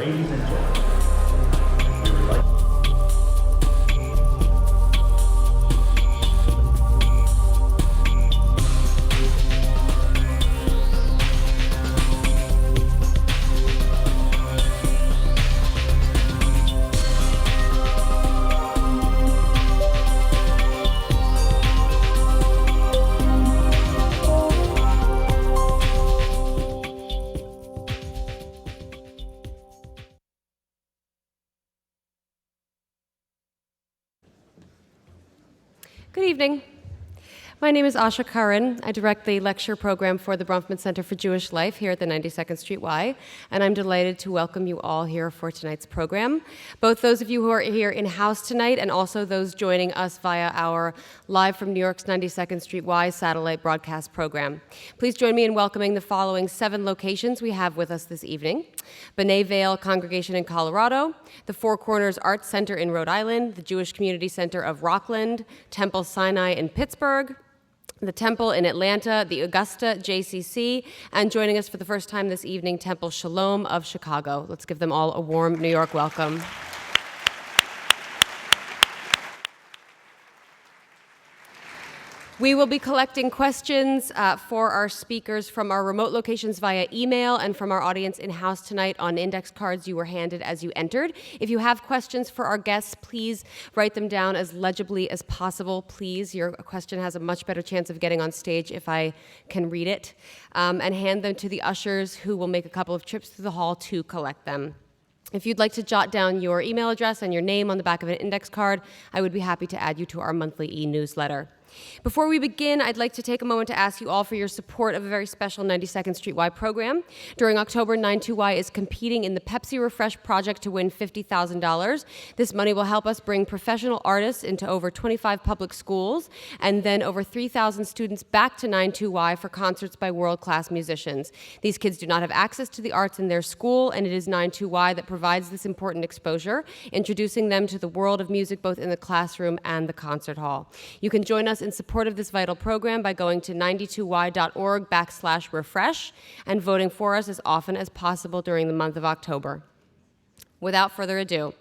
Ladies and gentlemen, we would like Good evening. My name is Asha Karan. I direct the lecture program for the Bronfman Center for Jewish Life here at the 92nd Street Y, and I'm delighted to welcome you all here for tonight's program. Both those of you who are here in-house tonight and also those joining us via our live from New York's 92nd Street Y satellite broadcast program. Please join me in welcoming the following 7 locations we have with us this evening: B'nai Vale Congregation in Colorado, the Four Corners Arts Center in Rhode Island, the Jewish Community Center of Rockland, Temple Sinai in Pittsburgh, the Temple in Atlanta, the Augusta JCC, and joining us for the first time this evening, Temple Shalom of Chicago. Let's give them all a warm New York welcome. We will be collecting questions for our speakers from our remote locations via email and from our audience in-house tonight on index cards you were handed as you entered. If you have questions for our guests, please write them down as legibly as possible, please. Your question has a much better chance of getting on stage if I can read it. And hand them to the ushers, who will make a couple of trips through the hall to collect them. If you'd like to jot down your email address and your name on the back of an index card, I would be happy to add you to our monthly e-newsletter. Before we begin, I'd like to take a moment to ask you all for your support of a very special 92nd Street Y program. During October, 92Y is competing in the Pepsi Refresh project to win $50,000. This money will help us bring professional artists into over 25 public schools and then over 3,000 students back to 92Y for concerts by world-class musicians. These kids do not have access to the arts in their school, and it is 92Y that provides this important exposure, introducing them to the world of music both in the classroom and the concert hall. You can join us in support of this vital program by going to 92y.org/refresh and voting for us as often as possible during the month of October. Without further ado,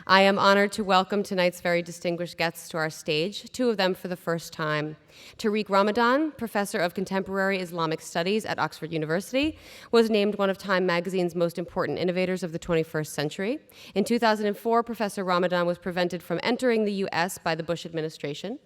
I am honored to welcome tonight's very distinguished guests to our stage, 2 of them for the first time. Tariq Ramadan, professor of contemporary Islamic studies at Oxford University, was named one of Time magazine's most important innovators of the 21st century. In 2004, Professor Ramadan was prevented from entering the U.S. by the Bush administration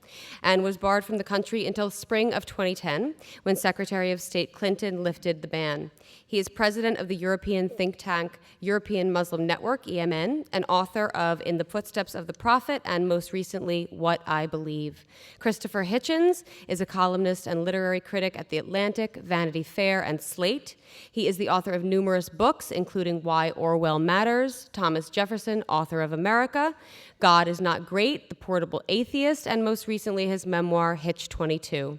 and was barred from the country until spring of 2010, when Secretary of State Clinton lifted the ban. He is president of the European think tank European Muslim Network, EMN, and author of In the Footsteps of the Prophet, and most recently, What I Believe. Christopher Hitchens is a columnist and literary critic at The Atlantic, Vanity Fair, and Slate. He is the author of numerous books, including Why Orwell Matters, Thomas Jefferson, Author of America, God is Not Great, The Portable Atheist, and most recently his memoir, Hitch 22.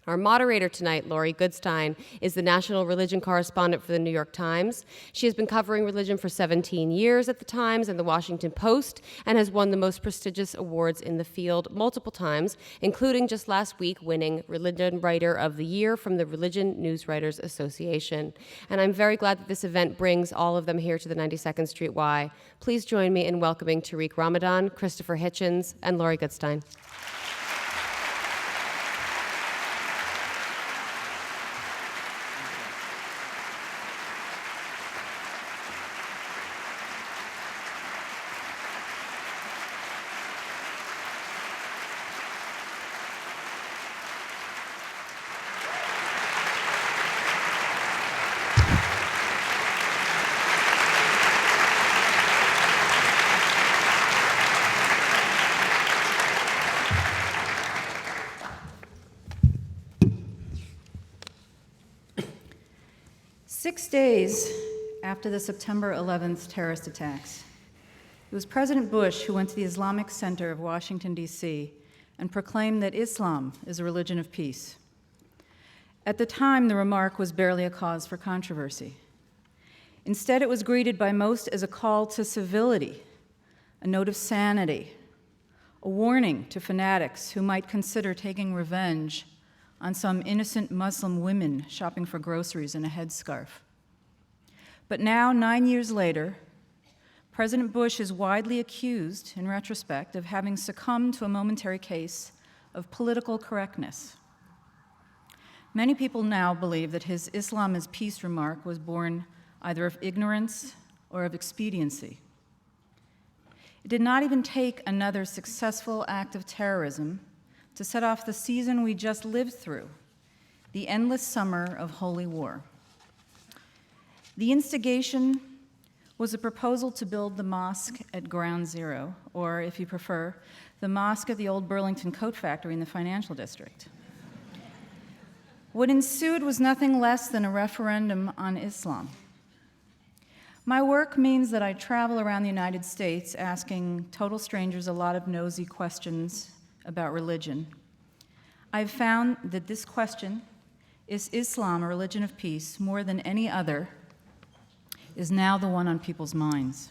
Our moderator tonight, Laurie Goodstein, is the national religion correspondent for the New York Times. She has been covering religion for 17 years at the Times and the Washington Post, and has won the most prestigious awards in the field multiple times, including just last week winning Religion Writer of the Year from the Religion Newswriters Association. And I'm very glad that this event brings all of them here to the 92nd Street Y. Please join me in welcoming Tariq Ramadan, Christopher Hitchens, and Laurie Goodstein. Six days after the September 11th terrorist attacks, it was President Bush who went to the Islamic Center of Washington, D.C., and proclaimed that Islam is a religion of peace. At the time, the remark was barely a cause for controversy. Instead, it was greeted by most as a call to civility, a note of sanity, a warning to fanatics who might consider taking revenge on some innocent Muslim women shopping for groceries in a headscarf. But now, 9 years later, President Bush is widely accused, in retrospect, of having succumbed to a momentary case of political correctness. Many people now believe that his Islam is peace remark was born either of ignorance or of expediency. It did not even take another successful act of terrorism to set off the season we just lived through, the endless summer of holy war. The instigation was a proposal to build the mosque at Ground Zero, or, if you prefer, the mosque at the old Burlington Coat Factory in the financial district. What ensued was nothing less than a referendum on Islam. My work means that I travel around the United States asking total strangers a lot of nosy questions about religion. I've found that this question, is Islam a religion of peace, more than any other, is now the one on people's minds.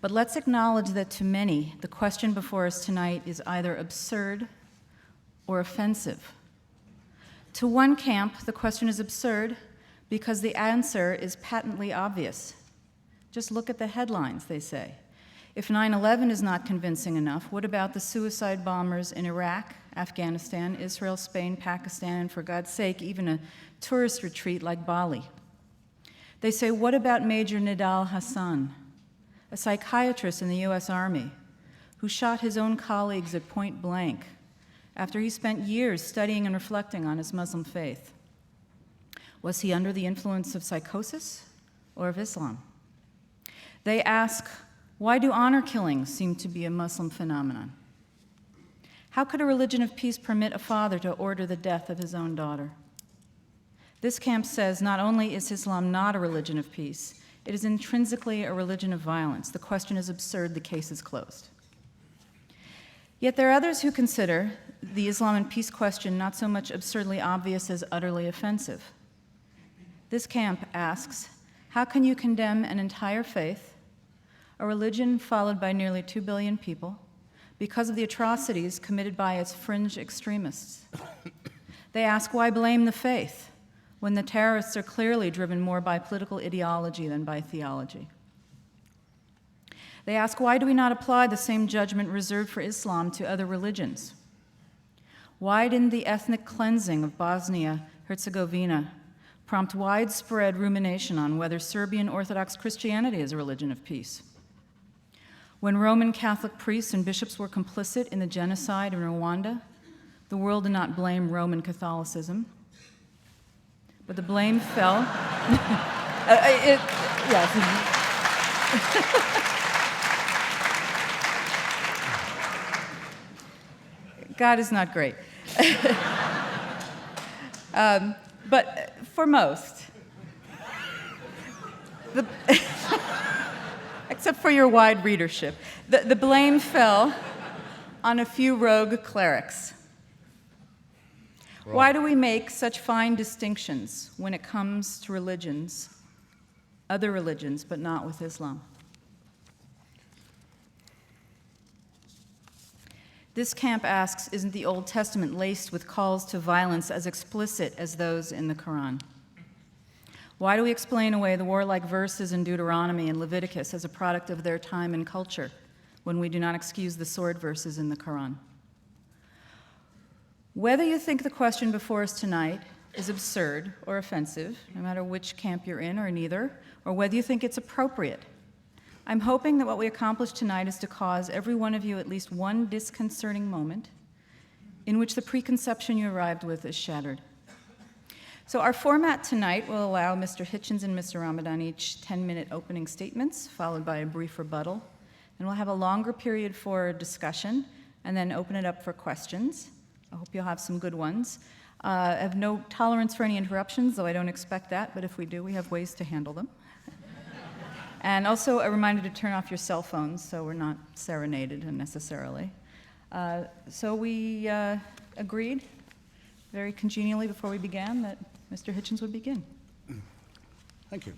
But let's acknowledge that to many, the question before us tonight is either absurd or offensive. To one camp, the question is absurd because the answer is patently obvious. Just look at the headlines, they say. If 9/11 is not convincing enough, what about the suicide bombers in Iraq, Afghanistan, Israel, Spain, Pakistan, and for God's sake, even a tourist retreat like Bali? They say, what about Major Nidal Hassan, a psychiatrist in the US Army who shot his own colleagues at point blank after he spent years studying and reflecting on his Muslim faith? Was he under the influence of psychosis or of Islam? They ask, why do honor killings seem to be a Muslim phenomenon? How could a religion of peace permit a father to order the death of his own daughter? This camp says not only is Islam not a religion of peace, it is intrinsically a religion of violence. The question is absurd, the case is closed. Yet there are others who consider the Islam and peace question not so much absurdly obvious as utterly offensive. This camp asks, how can you condemn an entire faith, a religion followed by nearly 2 billion people, because of the atrocities committed by its fringe extremists? They ask, why blame the faith when the terrorists are clearly driven more by political ideology than by theology? They ask, why do we not apply the same judgment reserved for Islam to other religions? Why didn't the ethnic cleansing of Bosnia-Herzegovina prompt widespread rumination on whether Serbian Orthodox Christianity is a religion of peace? When Roman Catholic priests and bishops were complicit in the genocide in Rwanda, the world did not blame Roman Catholicism, but the blame fell. God is not great. But for most, except for your wide readership, the blame fell on a few rogue clerics. Why do we make such fine distinctions when it comes to religions, other religions, but not with Islam? This camp asks, isn't the Old Testament laced with calls to violence as explicit as those in the Quran? Why do we explain away the warlike verses in Deuteronomy and Leviticus as a product of their time and culture when we do not excuse the sword verses in the Quran? Whether you think the question before us tonight is absurd or offensive, no matter which camp you're in or neither, or whether you think it's appropriate, I'm hoping that what we accomplish tonight is to cause every one of you at least one disconcerting moment in which the preconception you arrived with is shattered. So our format tonight will allow Mr. Hitchens and Mr. Ramadan each 10-minute opening statements, followed by a brief rebuttal. And we'll have a longer period for discussion, and then open it up for questions. I hope you'll have some good ones. I have no tolerance for any interruptions, though I don't expect that, but if we do, we have ways to handle them. And also a reminder to turn off your cell phones so we're not serenaded unnecessarily. So we agreed very congenially before we began that Mr. Hitchens would begin. Thank you.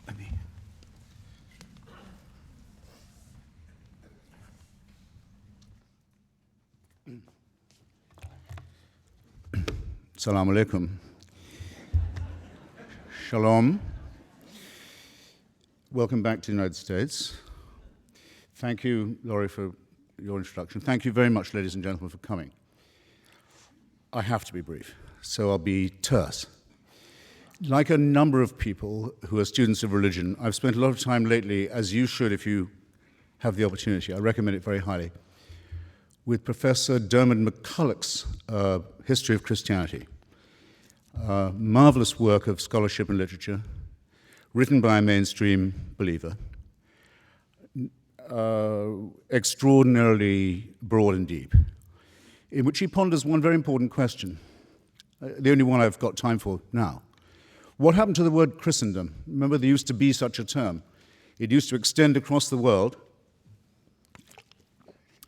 Let me. Assalamu alaikum. Shalom. Welcome back to the United States. Thank you, Laurie, for your introduction. Thank you very much, ladies and gentlemen, for coming. I have to be brief, so I'll be terse. Like a number of people who are students of religion, I've spent a lot of time lately, as you should if you have the opportunity, I recommend it very highly, with Professor Dermot McCulloch's History of Christianity. Marvelous work of scholarship and literature, written by a mainstream believer, extraordinarily broad and deep, in which he ponders one very important question, the only one I've got time for now. What happened to the word Christendom? Remember, there used to be such a term. It used to extend across the world,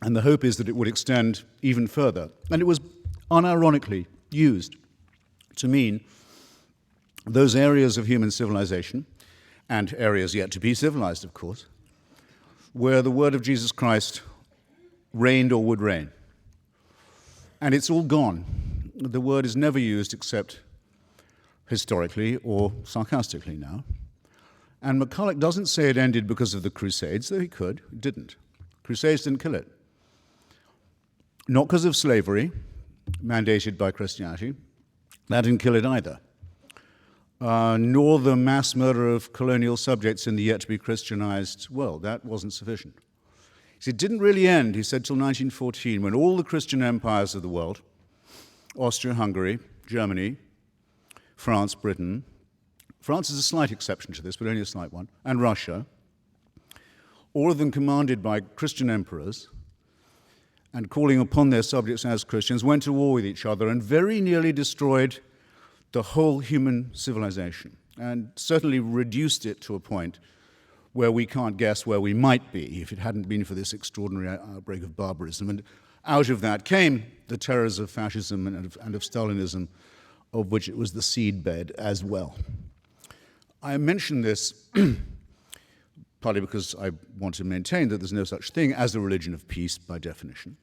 and the hope is that it would extend even further. And it was unironically used to mean those areas of human civilization, and areas yet to be civilized, of course, where the word of Jesus Christ reigned or would reign. And it's all gone. The word is never used except historically or sarcastically now. And McCulloch doesn't say it ended because of the Crusades, though he could. It didn't. Crusades didn't kill it. Not because of slavery, mandated by Christianity. That didn't kill it either. Nor the mass murder of colonial subjects in the yet-to-be Christianized world. That wasn't sufficient. It didn't really end, he said, till 1914, when all the Christian empires of the world, Austria-Hungary, Germany, France, Britain, France is a slight exception to this, but only a slight one, and Russia, all of them commanded by Christian emperors, and calling upon their subjects as Christians, went to war with each other and very nearly destroyed the whole human civilization, and certainly reduced it to a point where we can't guess where we might be if it hadn't been for this extraordinary outbreak of barbarism. And out of that came the terrors of fascism and of Stalinism, of which it was the seedbed as well. I mention this partly because I want to maintain that there's no such thing as a religion of peace by definition.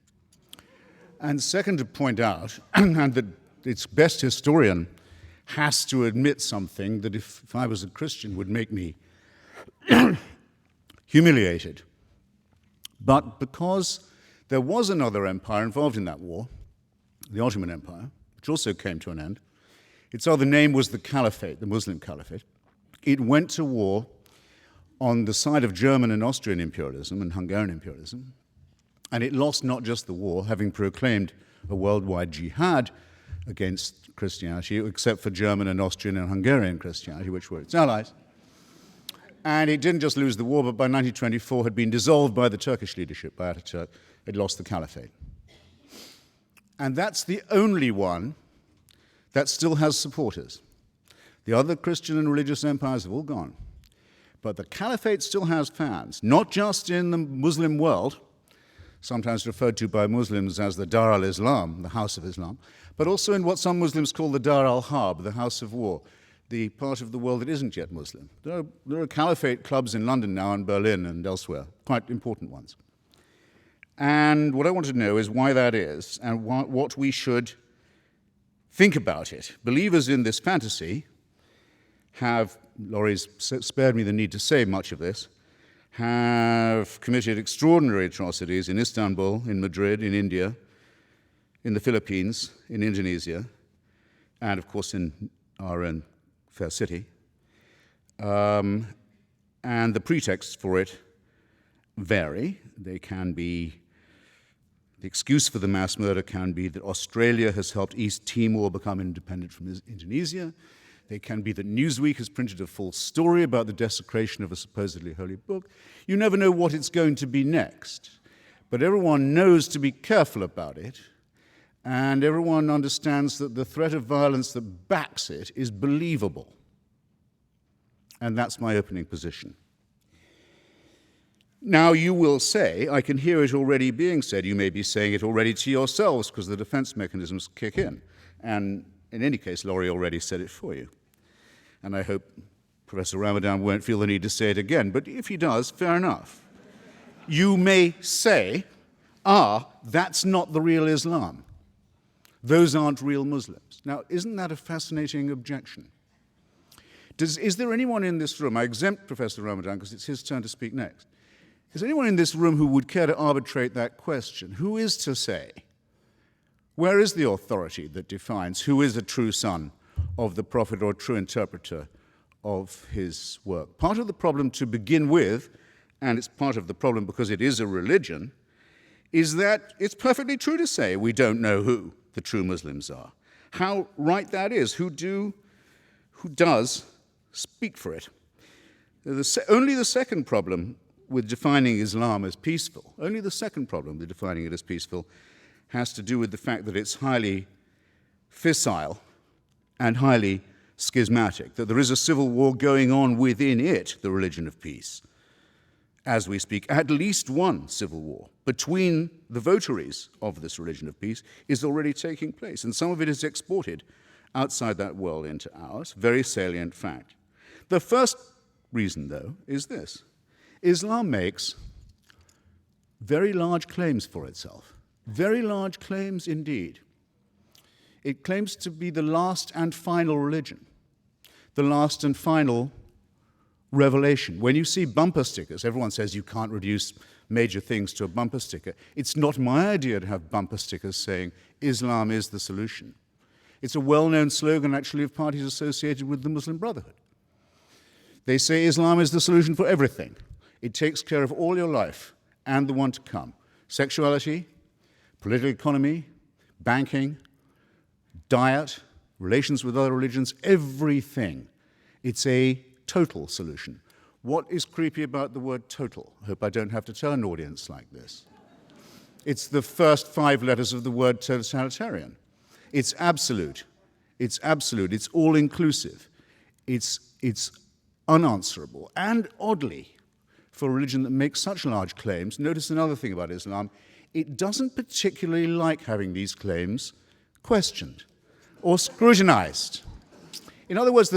And second, to point out, and that its best historian has to admit something that if I was a Christian would make me humiliated. But because there was another empire involved in that war, the Ottoman Empire, which also came to an end, its other name was the Caliphate, the Muslim Caliphate. It went to war on the side of German and Austrian imperialism and Hungarian imperialism, and it lost not just the war, having proclaimed a worldwide jihad against Christianity, except for German and Austrian and Hungarian Christianity, which were its allies. And it didn't just lose the war, but by 1924 had been dissolved by the Turkish leadership, by Ataturk. It lost the Caliphate. And that's the only one that still has supporters. The other Christian and religious empires have all gone. But the Caliphate still has fans, not just in the Muslim world, sometimes referred to by Muslims as the Dar al-Islam, the House of Islam, but also in what some Muslims call the Dar al-Harb, the House of War, the part of the world that isn't yet Muslim. There are Caliphate clubs in London now and Berlin and elsewhere, quite important ones. And what I want to know is why that is and what we should think about it. Believers in this fantasy have, Laurie's spared me the need to say much of this, have committed extraordinary atrocities in Istanbul, in Madrid, in India, in the Philippines, in Indonesia, and of course in our own fair city. And the pretexts for it vary. They can be, the excuse for the mass murder can be that Australia has helped East Timor become independent from Indonesia. They can be that Newsweek has printed a false story about the desecration of a supposedly holy book. You never know what it's going to be next. But everyone knows to be careful about it, and everyone understands that the threat of violence that backs it is believable. And that's my opening position. Now you will say, I can hear it already being said, you may be saying it already to yourselves because the defense mechanisms kick in. And in any case, Laurie already said it for you. And I hope Professor Ramadan won't feel the need to say it again, but if he does, fair enough. You may say, that's not the real Islam. Those aren't real Muslims. Now, isn't that a fascinating objection? Is there anyone in this room, I exempt Professor Ramadan because it's his turn to speak next. Is there anyone in this room who would care to arbitrate that question? Who is to say? Where is the authority that defines who is a true son of the prophet or true interpreter of his work? Part of the problem to begin with, and it's part of the problem because it is a religion, is that it's perfectly true to say we don't know who the true Muslims are. How right that is, who does speak for it. Only the second problem with defining Islam as peaceful, only the second problem with defining it as peaceful has to do with the fact that it's highly fissile and highly schismatic, that there is a civil war going on within it, the religion of peace. As we speak, at least one civil war between the votaries of this religion of peace is already taking place, and some of it is exported outside that world into ours, very salient fact. The first reason, though, is this. Islam makes very large claims for itself, very large claims indeed. It claims to be the last and final religion, the last and final revelation. When you see bumper stickers, everyone says you can't reduce major things to a bumper sticker. It's not my idea to have bumper stickers saying Islam is the solution. It's a well-known slogan, actually, of parties associated with the Muslim Brotherhood. They say Islam is the solution for everything. It takes care of all your life and the one to come. Sexuality, political economy, banking, diet, relations with other religions, everything. It's a total solution. What is creepy about the word total? I hope I don't have to tell an audience like this. It's the first 5 letters of the word totalitarian. It's absolute. It's absolute. It's all-inclusive. It's unanswerable. And oddly, for a religion that makes such large claims, notice another thing about Islam, it doesn't particularly like having these claims questioned or scrutinized. In other words,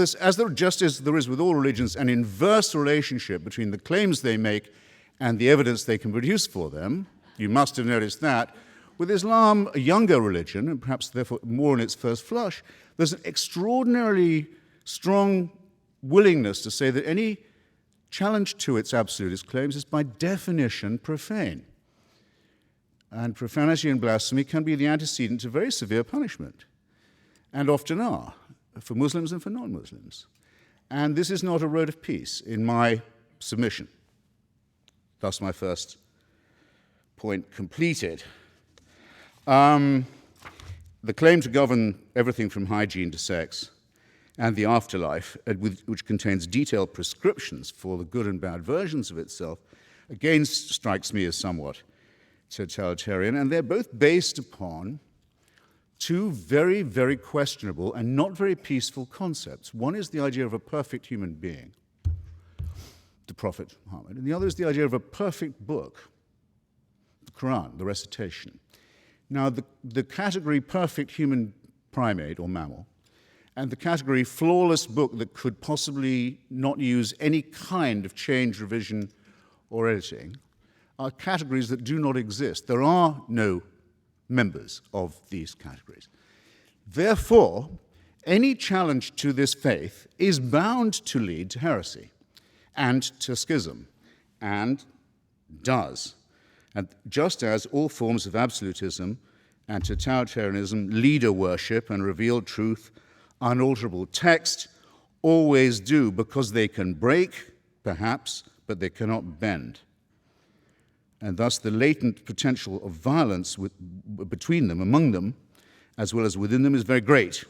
just as there is with all religions an inverse relationship between the claims they make and the evidence they can produce for them, you must have noticed that, with Islam, a younger religion, and perhaps therefore more in its first flush, there's an extraordinarily strong willingness to say that any challenge to its absolutist claims is by definition profane. And profanity and blasphemy can be the antecedent to very severe punishment, and often are, for Muslims and for non-Muslims. And this is not a road of peace in my submission. Thus my first point completed. The claim to govern everything from hygiene to sex and the afterlife, which contains detailed prescriptions for the good and bad versions of itself, again strikes me as somewhat totalitarian, and they're both based upon 2 very, very questionable and not very peaceful concepts. One is the idea of a perfect human being, the Prophet Muhammad, and the other is the idea of a perfect book, the Quran, the recitation. Now, the category perfect human primate or mammal and the category flawless book that could possibly not use any kind of change, revision, or editing are categories that do not exist. There are no members of these categories. Therefore, any challenge to this faith is bound to lead to heresy and to schism, and does. And just as all forms of absolutism and totalitarianism, leader worship and revealed truth, unalterable text, always do, because they can break, perhaps, but they cannot bend. And thus the latent potential of violence between them, among them, as well as within them, is very great.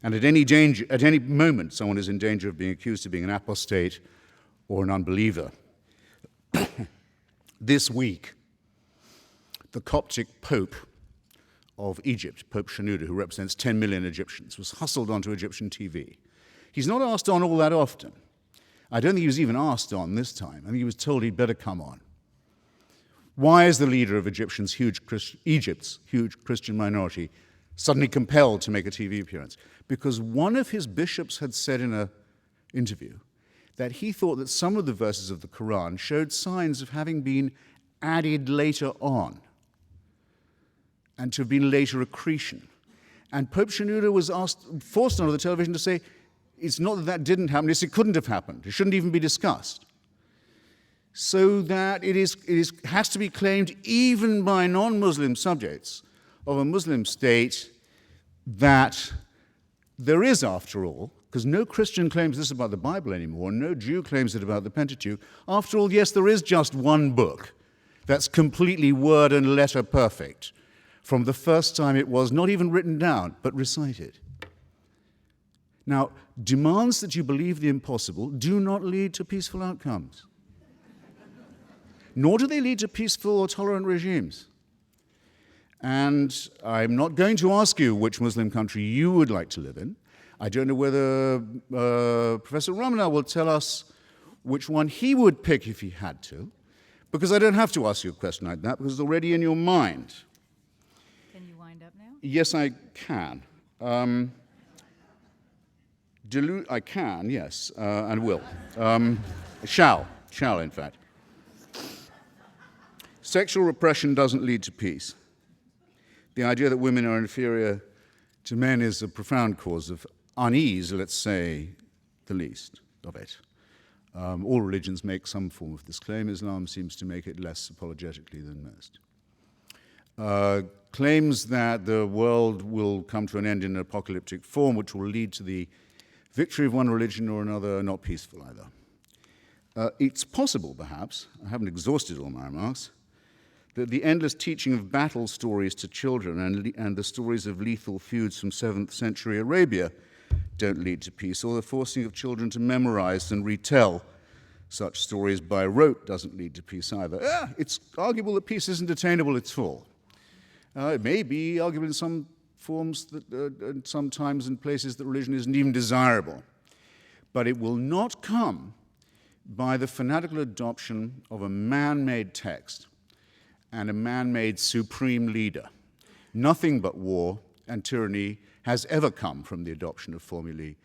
And at any moment, someone is in danger of being accused of being an apostate or an unbeliever. This week, the Coptic Pope of Egypt, Pope Shenouda, who represents 10 million Egyptians, was hustled onto Egyptian TV. He's not asked on all that often. I don't think he was even asked on this time. I think he was told he'd better come on. Why is the leader of Egypt's huge Christian minority suddenly compelled to make a TV appearance? Because one of his bishops had said in an interview that he thought that some of the verses of the Quran showed signs of having been added later on and to have been later accretion. And Pope Shenouda was forced onto the television to say, it's not that that didn't happen, it's it couldn't have happened. It shouldn't even be discussed. So that it has to be claimed even by non-Muslim subjects of a Muslim state that there is, after all, because no Christian claims this about the Bible anymore, no Jew claims it about the Pentateuch. After all, yes, there is just one book that's completely word and letter perfect from the first time it was not even written down, but recited. Now, demands that you believe the impossible do not lead to peaceful outcomes. Nor do they lead to peaceful or tolerant regimes. And I'm not going to ask you which Muslim country you would like to live in. I don't know whether Professor Ramadan will tell us which one he would pick if he had to, because I don't have to ask you a question like that, because it's already in your mind. Can you wind up now? Yes, I can. I can, yes, and will. Shall, in fact. Sexual repression doesn't lead to peace. The idea that women are inferior to men is a profound cause of unease, let's say the least of it. All religions make some form of this claim. Islam seems to make it less apologetically than most. Claims that the world will come to an end in an apocalyptic form, which will lead to the victory of one religion or another, are not peaceful either. It's possible, perhaps, I haven't exhausted all my remarks, that the endless teaching of battle stories to children and the stories of lethal feuds from 7th century Arabia don't lead to peace, or the forcing of children to memorize and retell such stories by rote doesn't lead to peace either. It's arguable that peace isn't attainable at all. It may be arguable in some forms, and sometimes in places that religion isn't even desirable. But it will not come by the fanatical adoption of a man-made text and a man-made supreme leader. Nothing but war and tyranny has ever come from the adoption of formulae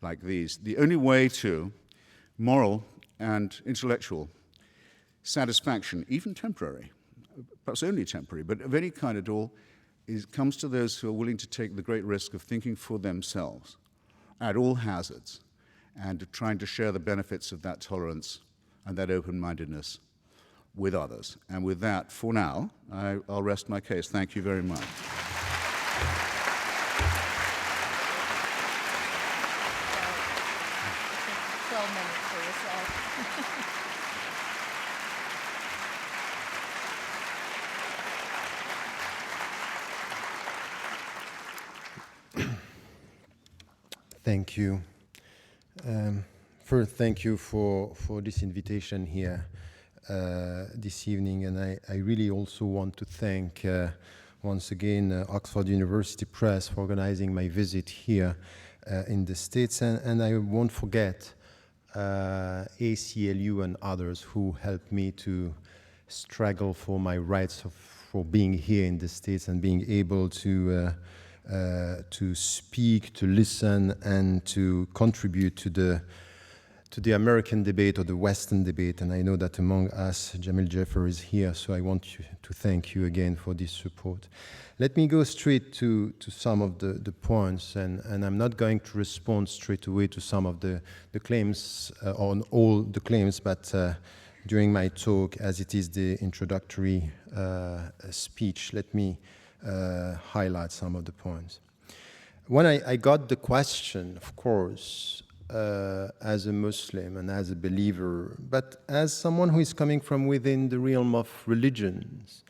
like these. The only way to moral and intellectual satisfaction, even temporary, perhaps only temporary, but of any kind at all, comes to those who are willing to take the great risk of thinking for themselves at all hazards and trying to share the benefits of that tolerance and that open-mindedness with others. And with that, for now, I'll rest my case. Thank you very much. 12 minutes for yourself. Thank you. First, thank you for this invitation here this evening, and I really also want to thank once again Oxford University Press for organizing my visit here in the States, and I won't forget ACLU and others who helped me to struggle for my rights for being here in the States and being able to speak, to listen, and to contribute to the American debate or the Western debate. And I know that among us, Jamil Jaffer is here, so I want to thank you again for this support. Let me go straight to some of the points, and I'm not going to respond straight away to some of the claims, on all the claims, but during my talk, as it is the introductory speech, let me highlight some of the points. When I got the question, of course, as a Muslim and as a believer, but as someone who is coming from within the realm of religions,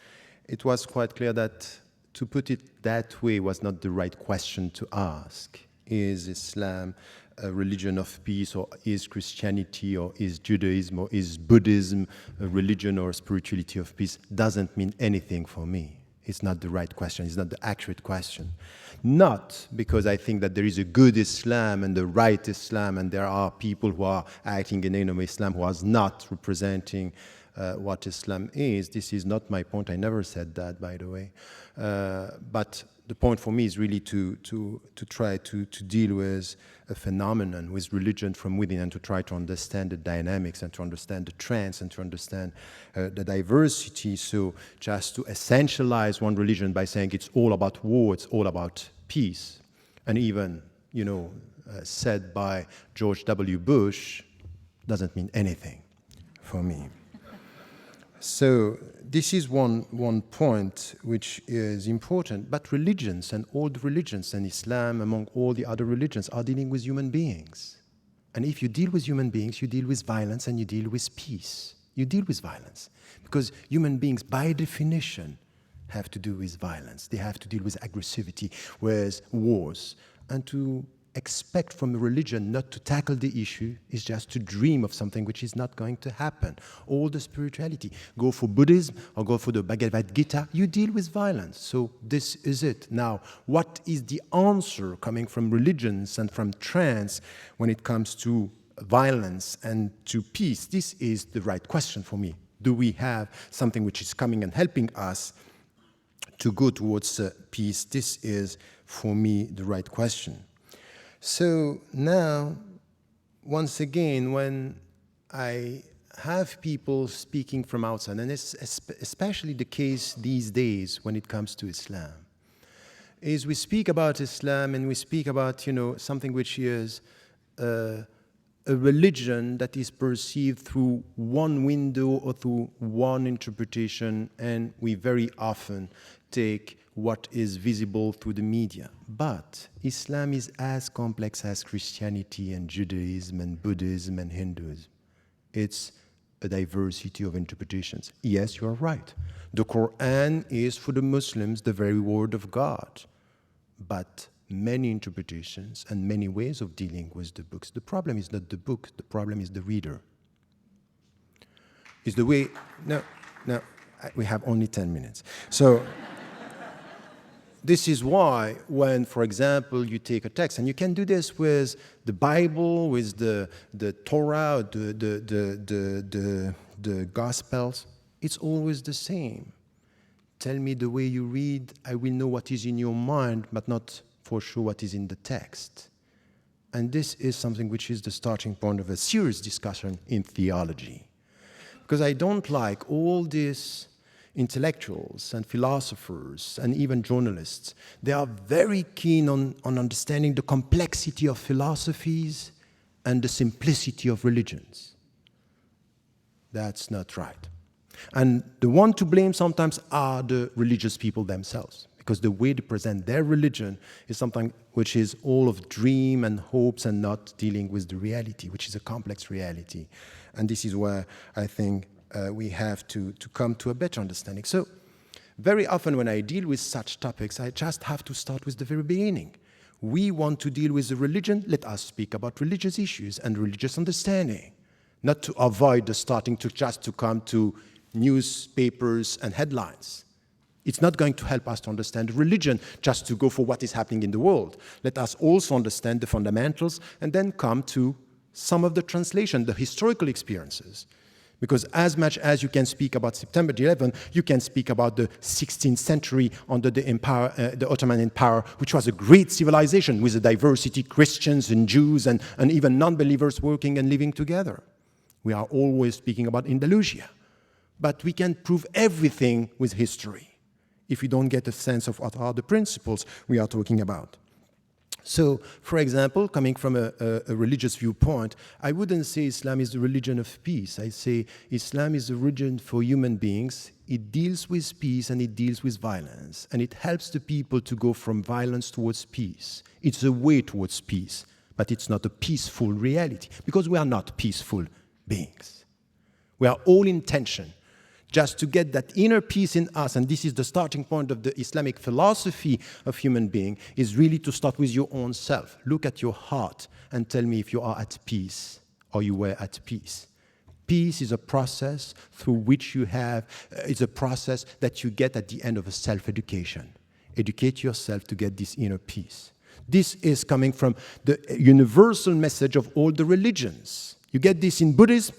it was quite clear that to put it that way was not the right question to ask. Is Islam a religion of peace, or is Christianity, or is Judaism, or is Buddhism a religion or a spirituality of peace? Doesn't mean anything for me. It's not the right question. It's not the accurate question. Not because I think that there is a good Islam and the right Islam, and there are people who are acting in the name of Islam who are not representing what Islam is. This is not my point. I never said that, by the way. But the point for me is really to try to deal with a phenomenon, with religion from within, and to try to understand the dynamics and to understand the trends and to understand the diversity. So just to essentialize one religion by saying it's all about war, it's all about peace, and even said by George W. Bush doesn't mean anything for me. So this is one point which is important. But religions, and all the religions, and Islam among all the other religions, are dealing with human beings. And if you deal with human beings, you deal with violence and you deal with peace. You deal with violence. Because human beings, by definition, have to do with violence. They have to deal with aggressivity, with wars. And to expect from a religion not to tackle the issue is just to dream of something which is not going to happen. All the spirituality, go for Buddhism or go for the Bhagavad Gita, you deal with violence. So this is it. Now, what is the answer coming from religions and from trends when it comes to violence and to peace? This is the right question for me. Do we have something which is coming and helping us to go towards peace? This is, for me, the right question. So now, once again, when I have people speaking from outside, and it's especially the case these days when it comes to Islam, is we speak about Islam and we speak about, something which is a religion that is perceived through one window or through one interpretation, and we very often take what is visible through the media. But Islam is as complex as Christianity and Judaism and Buddhism and Hinduism. It's a diversity of interpretations. Yes, you are right. The Quran is for the Muslims the very word of God. But many interpretations and many ways of dealing with the books. The problem is not the book, the problem is the reader. Is the way, no, we have only 10 minutes. So, this is why when, for example, you take a text, and you can do this with the Bible, with the Torah, the Gospels, it's always the same. Tell me the way you read, I will know what is in your mind, but not for sure what is in the text. And this is something which is the starting point of a serious discussion in theology. Because I don't like all these intellectuals and philosophers and even journalists. They are very keen on understanding the complexity of philosophies and the simplicity of religions. That's not right. And the one to blame sometimes are the religious people themselves, because the way they present their religion is something which is all of dream and hopes and not dealing with the reality, which is a complex reality. And this is where I think we have to come to a better understanding. So very often when I deal with such topics, I just have to start with the very beginning. We want to deal with the religion, let us speak about religious issues and religious understanding, not to avoid the starting to just to come to newspapers and headlines. It's not going to help us to understand religion just to go for what is happening in the world. Let us also understand the fundamentals and then come to some of the translation, the historical experiences. Because as much as you can speak about September 11, you can speak about the 16th century under the empire, the Ottoman Empire, which was a great civilization with a diversity, Christians and Jews and even non-believers working and living together. We are always speaking about Andalusia. But we can prove everything with history if we don't get a sense of what are the principles we are talking about. So, for example, coming from a religious viewpoint, I wouldn't say Islam is the religion of peace. I say Islam is a religion for human beings. It deals with peace and it deals with violence. And it helps the people to go from violence towards peace. It's a way towards peace, but it's not a peaceful reality, because we are not peaceful beings. We are all in tension. Just to get that inner peace in us, and this is the starting point of the Islamic philosophy of human being, is really to start with your own self. Look at your heart and tell me if you are at peace or you were at peace. Peace is a process through which you have, it's a process that you get at the end of a self-education. Educate yourself to get this inner peace. This is coming from the universal message of all the religions. You get this in Buddhism,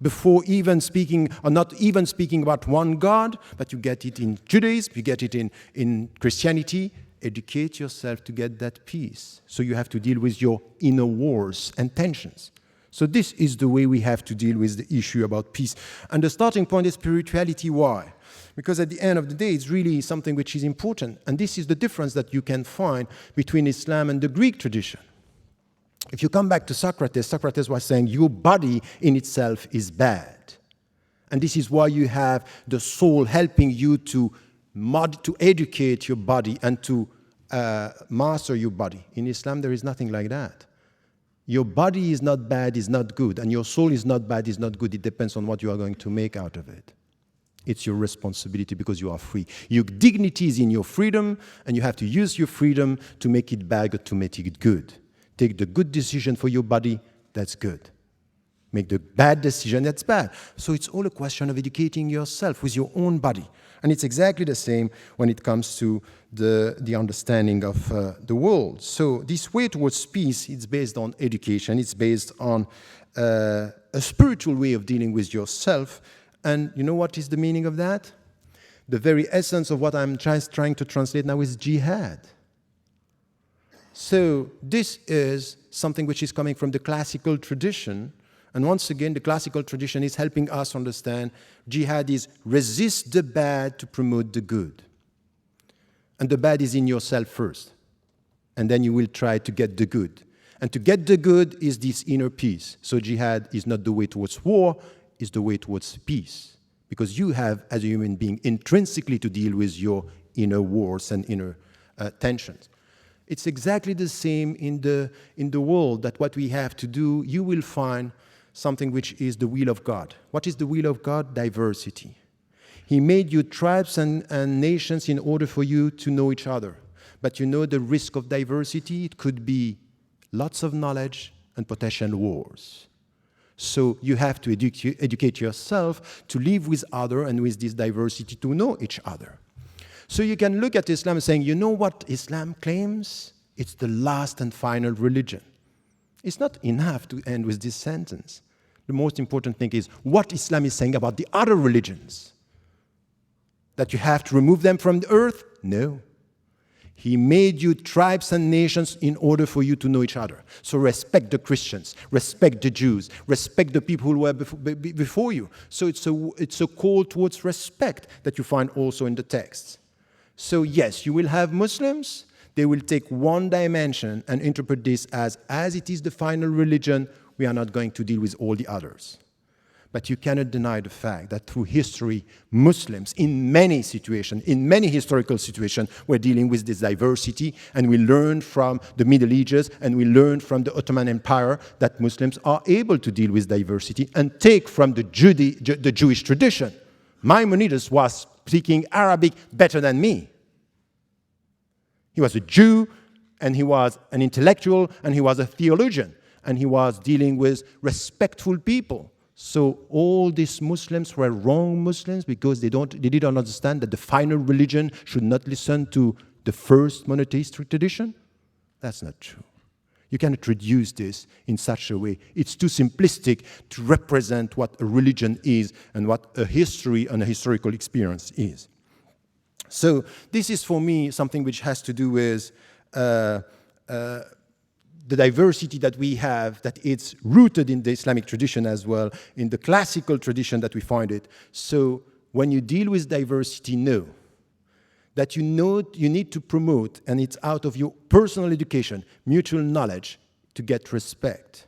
before even speaking, or not even speaking about one God, but you get it in Judaism, you get it in Christianity. Educate yourself to get that peace. So you have to deal with your inner wars and tensions. So this is the way we have to deal with the issue about peace. And the starting point is spirituality. Why? Because at the end of the day, it's really something which is important. And this is the difference that you can find between Islam and the Greek tradition. If you come back to Socrates, Socrates was saying your body in itself is bad. And this is why you have the soul helping you to educate your body and to master your body. In Islam, there is nothing like that. Your body is not bad, is not good, and your soul is not bad, is not good. It depends on what you are going to make out of it. It's your responsibility because you are free. Your dignity is in your freedom, and you have to use your freedom to make it bad or to make it good. Take the good decision for your body, that's good. Make the bad decision, that's bad. So it's all a question of educating yourself with your own body. And it's exactly the same when it comes to the understanding of the world. So this way towards peace, it's based on education. It's based on a spiritual way of dealing with yourself. And you know what is the meaning of that? The very essence of what I'm trying to translate now is jihad. So this is something which is coming from the classical tradition. And once again, the classical tradition is helping us understand jihad is resist the bad to promote the good. And the bad is in yourself first. And then you will try to get the good. And to get the good is this inner peace. So jihad is not the way towards war, it's the way towards peace. Because you have, as a human being, intrinsically to deal with your inner wars and inner tensions. It's exactly the same in the world, that what we have to do, you will find something which is the will of God. What is the will of God? Diversity. He made you tribes and nations in order for you to know each other. But you know the risk of diversity? It could be lots of knowledge and potential wars. So you have to educate yourself to live with others and with this diversity to know each other. So you can look at Islam saying, you know what Islam claims? It's the last and final religion. It's not enough to end with this sentence. The most important thing is what Islam is saying about the other religions. That you have to remove them from the earth? No. He made you tribes and nations in order for you to know each other. So respect the Christians, respect the Jews, respect the people who were before you. So it's a call towards respect that you find also in the texts. So yes, you will have Muslims. They will take one dimension and interpret this as it is the final religion, we are not going to deal with all the others. But you cannot deny the fact that through history, Muslims in many situations, in many historical situations, were dealing with this diversity, and we learned from the Middle Ages and we learned from the Ottoman Empire that Muslims are able to deal with diversity and take from the Jewish tradition. Maimonides was speaking Arabic better than me. He was a Jew, and he was an intellectual, and he was a theologian, and he was dealing with respectful people. So all these Muslims were wrong Muslims because they didn't understand that the final religion should not listen to the first monotheistic tradition? That's not true. You cannot reduce this in such a way. It's too simplistic to represent what a religion is and what a history and a historical experience is. So this is for me something which has to do with the diversity that we have, that it's rooted in the Islamic tradition as well, in the classical tradition that we find it. So when you deal with diversity, know that you need to promote, and it's out of your personal education, mutual knowledge to get respect.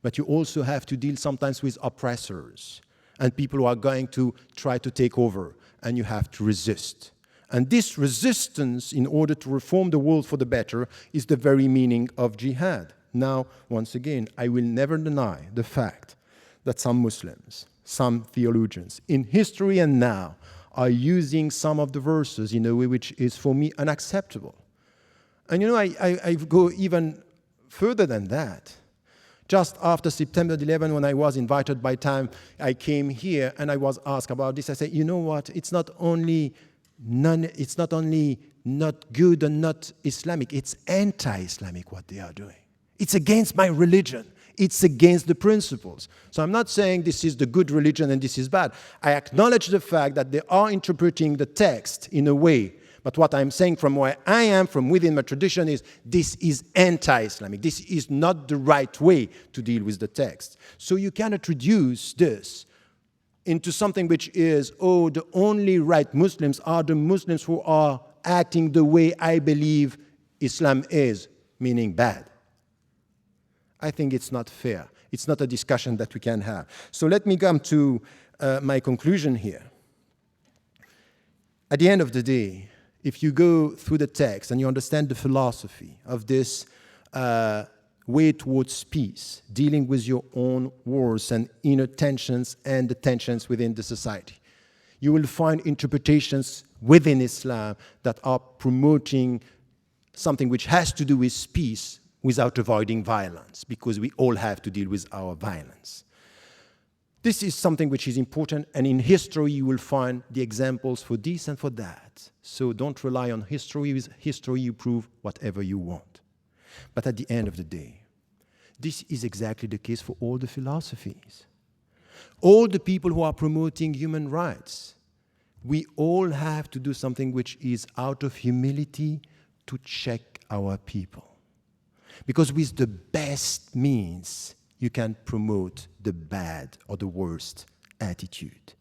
But you also have to deal sometimes with oppressors and people who are going to try to take over, and you have to resist. And this resistance, in order to reform the world for the better, is the very meaning of jihad. Now, once again, I will never deny the fact that some Muslims, some theologians, in history and now, are using some of the verses in a way which is, for me, unacceptable. And you know, I go even further than that. Just after September 11, when I was invited by Time, I came here and I was asked about this. I said, you know what, it's not only not good and not Islamic, it's anti-Islamic what they are doing. It's against my religion. It's against the principles. So I'm not saying this is the good religion and this is bad. I acknowledge the fact that they are interpreting the text in a way, but what I'm saying from where I am, from within my tradition, is this is anti-Islamic. This is not the right way to deal with the text. So you cannot reduce this into something which is, oh, the only right Muslims are the Muslims who are acting the way I believe Islam is, meaning bad. I think it's not fair. It's not a discussion that we can have. So let me come to my conclusion here. At the end of the day, if you go through the text and you understand the philosophy of this way towards peace, dealing with your own wars and inner tensions and the tensions within the society, you will find interpretations within Islam that are promoting something which has to do with peace without avoiding violence, because we all have to deal with our violence. This is something which is important, and in history you will find the examples for this and for that. So don't rely on history. With history you prove whatever you want. But at the end of the day, this is exactly the case for all the philosophies. All the people who are promoting human rights, we all have to do something which is out of humility to check our people. Because with the best means, you can promote the bad or the worst attitude.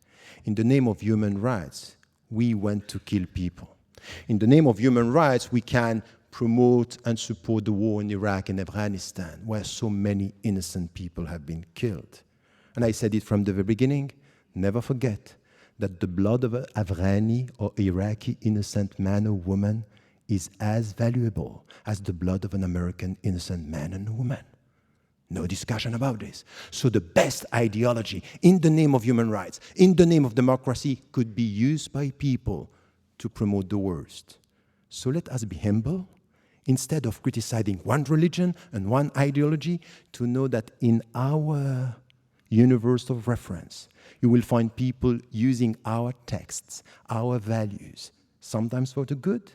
In the name of human rights, we want to kill people. In the name of human rights, we can promote and support the war in Iraq and Afghanistan, where so many innocent people have been killed. And I said it from the very beginning, never forget that the blood of an Afghani or Iraqi innocent man or woman is as valuable as the blood of an American innocent man and woman. No discussion about this. So the best ideology in the name of human rights, in the name of democracy, could be used by people to promote the worst. So let us be humble, instead of criticizing one religion and one ideology, to know that in our universe of reference, you will find people using our texts, our values, sometimes for the good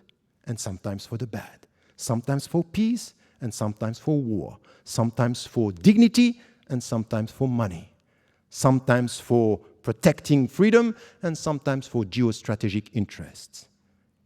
and sometimes for the bad, sometimes for peace and sometimes for war, sometimes for dignity and sometimes for money, sometimes for protecting freedom and sometimes for geostrategic interests.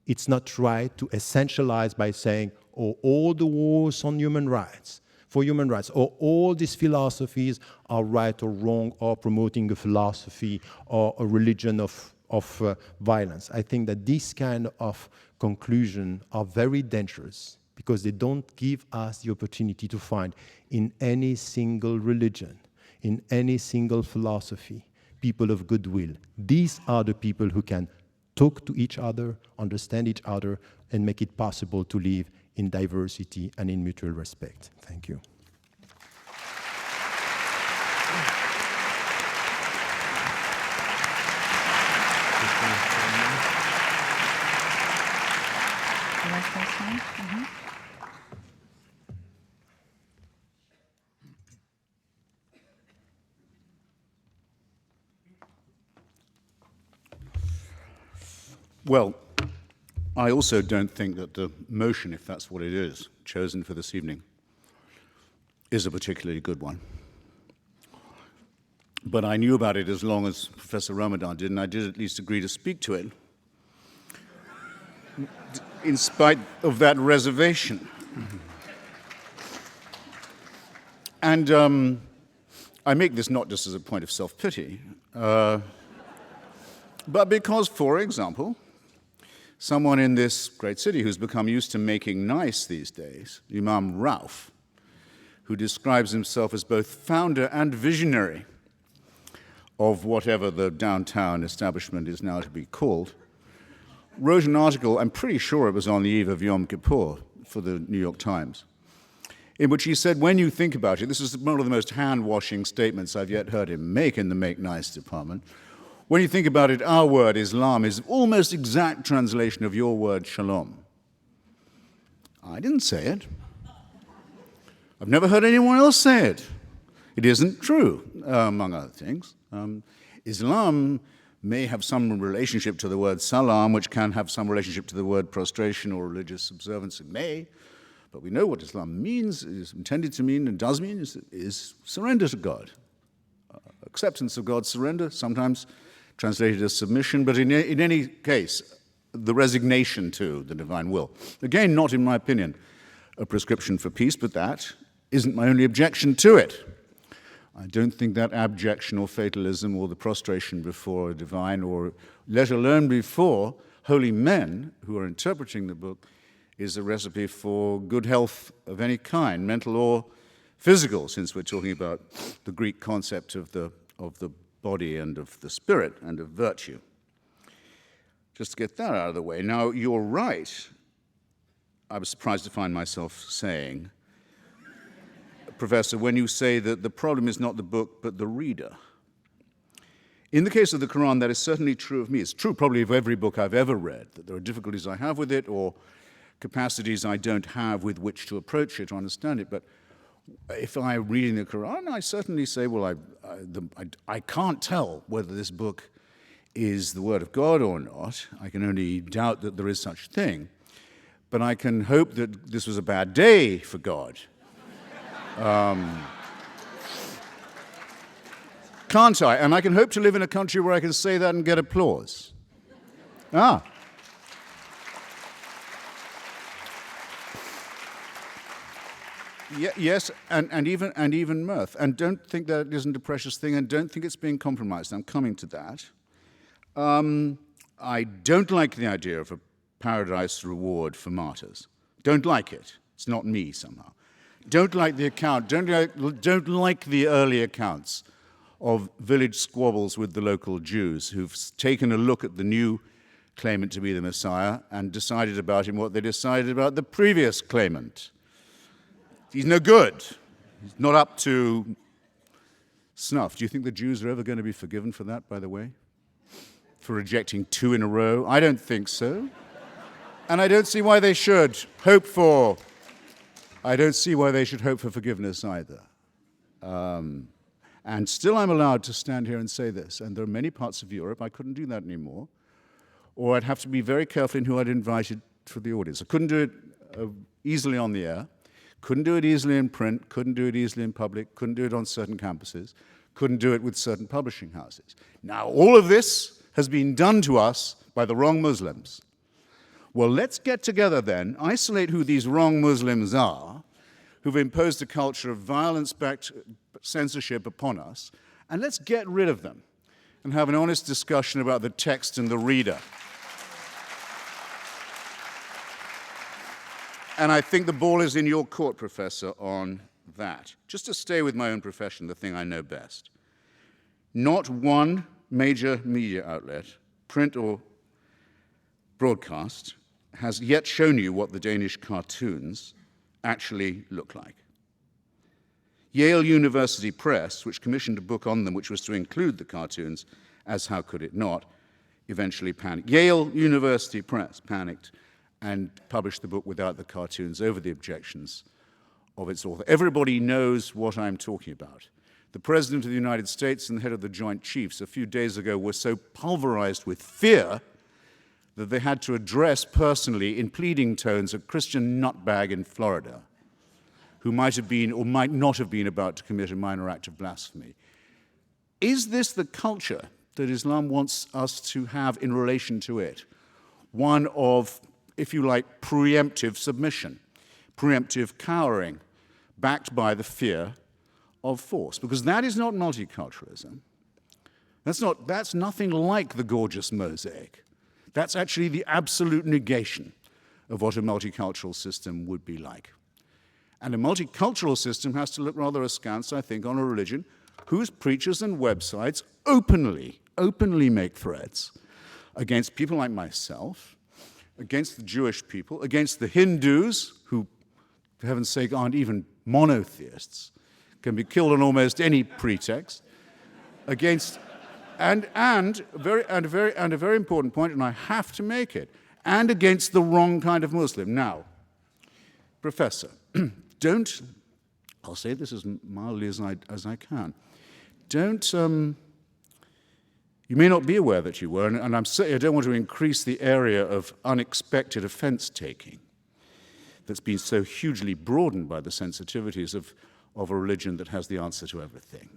It's not right to essentialize by saying, oh, all the wars on human rights, for human rights, or all these philosophies are right or wrong, or promoting a philosophy or a religion of violence. I think that these kind of conclusions are very dangerous because they don't give us the opportunity to find in any single religion, in any single philosophy, people of goodwill. These are the people who can talk to each other, understand each other, and make it possible to live in diversity and in mutual respect. Thank you. Well, I also don't think that the motion, if that's what it is, chosen for this evening, is a particularly good one. But I knew about it as long as Professor Ramadan did, and I did at least agree to speak to it, in spite of that reservation. And I make this not just as a point of self-pity, but because, for example, someone in this great city who's become used to making nice these days, Imam Rauf, who describes himself as both founder and visionary of whatever the downtown establishment is now to be called, wrote an article, I'm pretty sure it was on the eve of Yom Kippur, for the New York Times, in which he said, when you think about it, this is one of the most hand-washing statements I've yet heard him make in the Make Nice department. When you think about it, our word, Islam, is almost exact translation of your word, shalom. I didn't say it. I've never heard anyone else say it. It isn't true, among other things. Islam may have some relationship to the word salam, which can have some relationship to the word prostration or religious observance. It may, but we know what Islam means, is intended to mean, and does mean, is surrender to God. Acceptance of God's surrender, sometimes translated as submission, but in any case, the resignation to the divine will. Again, not, in my opinion, a prescription for peace, but that isn't my only objection to it. I don't think that abjection or fatalism or the prostration before a divine, or let alone before holy men who are interpreting the book, is a recipe for good health of any kind, mental or physical, since we're talking about the Greek concept of the body and of the spirit and of virtue. Just to get that out of the way. Now, you're right. I was surprised to find myself saying, Professor, when you say that the problem is not the book, but the reader. In the case of the Quran, that is certainly true of me. It's true probably of every book I've ever read, that there are difficulties I have with it or capacities I don't have with which to approach it or understand it. But if I'm reading the Quran, I certainly say, well, I can't tell whether this book is the Word of God or not. I can only doubt that there is such a thing. But I can hope that this was a bad day for God. Can't I? And I can hope to live in a country where I can say that and get applause. Yes, and even mirth. And don't think that it isn't a precious thing, and don't think it's being compromised. I'm coming to that. I don't like the idea of a paradise reward for martyrs. Don't like it. It's not me somehow. Don't like the account. Don't like the early accounts of village squabbles with the local Jews who've taken a look at the new claimant to be the Messiah and decided about him what they decided about the previous claimant. He's no good. He's not up to snuff. Do you think the Jews are ever going to be forgiven for that, by the way? For rejecting 2 in a row? I don't think so. And I don't see why they should hope for. I don't see why they should hope for forgiveness either. And still I'm allowed to stand here and say this. And there are many parts of Europe I couldn't do that anymore. Or I'd have to be very careful in who I'd invited for the audience. I couldn't do it easily on the air. Couldn't do it easily in print. Couldn't do it easily in public. Couldn't do it on certain campuses. Couldn't do it with certain publishing houses. Now, all of this has been done to us by the wrong Muslims. Well, let's get together then, isolate who these wrong Muslims are, who've imposed a culture of violence-backed censorship upon us, and let's get rid of them and have an honest discussion about the text and the reader. And I think the ball is in your court, Professor, on that. Just to stay with my own profession, the thing I know best. Not one major media outlet, print or broadcast, has yet shown you what the Danish cartoons actually look like. Yale University Press, which commissioned a book on them which was to include the cartoons, as how could it not, eventually panicked. Yale University Press panicked and published the book without the cartoons over the objections of its author. Everybody knows what I'm talking about. The President of the United States and the head of the Joint Chiefs a few days ago were so pulverized with fear that they had to address personally in pleading tones a Christian nutbag in Florida who might have been or might not have been about to commit a minor act of blasphemy. Is this the culture that Islam wants us to have in relation to it? One of, if you like, preemptive submission, preemptive cowering, backed by the fear of force? Because that is not multiculturalism. That's nothing like the gorgeous mosaic. That's actually the absolute negation of what a multicultural system would be like. And a multicultural system has to look rather askance, I think, on a religion whose preachers and websites openly make threats against people like myself, against the Jewish people, against the Hindus, who, for heaven's sake, aren't even monotheists, can be killed on almost any pretext, against... And a very important point, and I have to make it, and against the wrong kind of Muslim. Now, Professor, I'll say this as mildly as I can, you may not be aware that you were, and I don't want to increase the area of unexpected offense-taking that's been so hugely broadened by the sensitivities of a religion that has the answer to everything.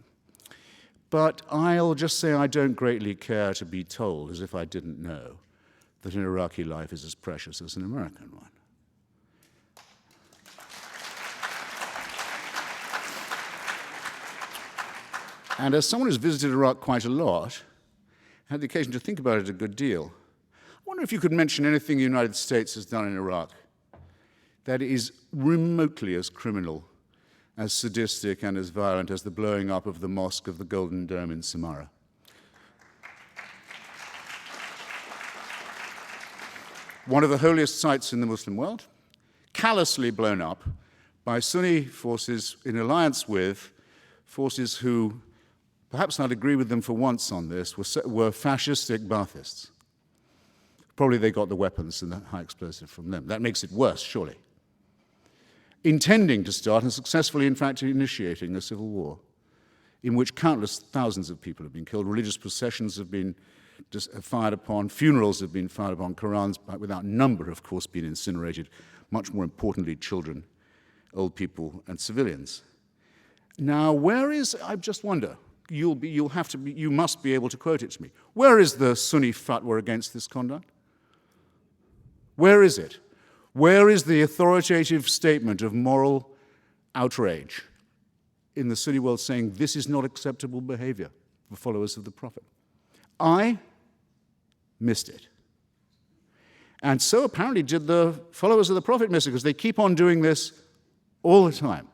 But I'll just say I don't greatly care to be told, as if I didn't know, that an Iraqi life is as precious as an American one. And as someone who's visited Iraq quite a lot, I had the occasion to think about it a good deal. I wonder if you could mention anything the United States has done in Iraq that is remotely as criminal as sadistic and as violent as the blowing up of the Mosque of the Golden Dome in Samarra. One of the holiest sites in the Muslim world, callously blown up by Sunni forces in alliance with forces who, perhaps I'd agree with them for once on this, were fascistic Baathists. Probably they got the weapons and the high explosive from them. That makes it worse, surely. Intending to start and successfully, in fact, initiating a civil war in which countless thousands of people have been killed, religious processions have been fired upon, funerals have been fired upon, Qurans, without number, of course, been incinerated. Much more importantly, children, old people, and civilians. Now, where is, I just wonder, you must be able to quote it to me. Where is the Sunni fatwa against this conduct? Where is it? Where is the authoritative statement of moral outrage in the Sunni world saying this is not acceptable behavior for followers of the Prophet? I missed it. And so apparently did the followers of the Prophet miss it, because they keep on doing this all the time.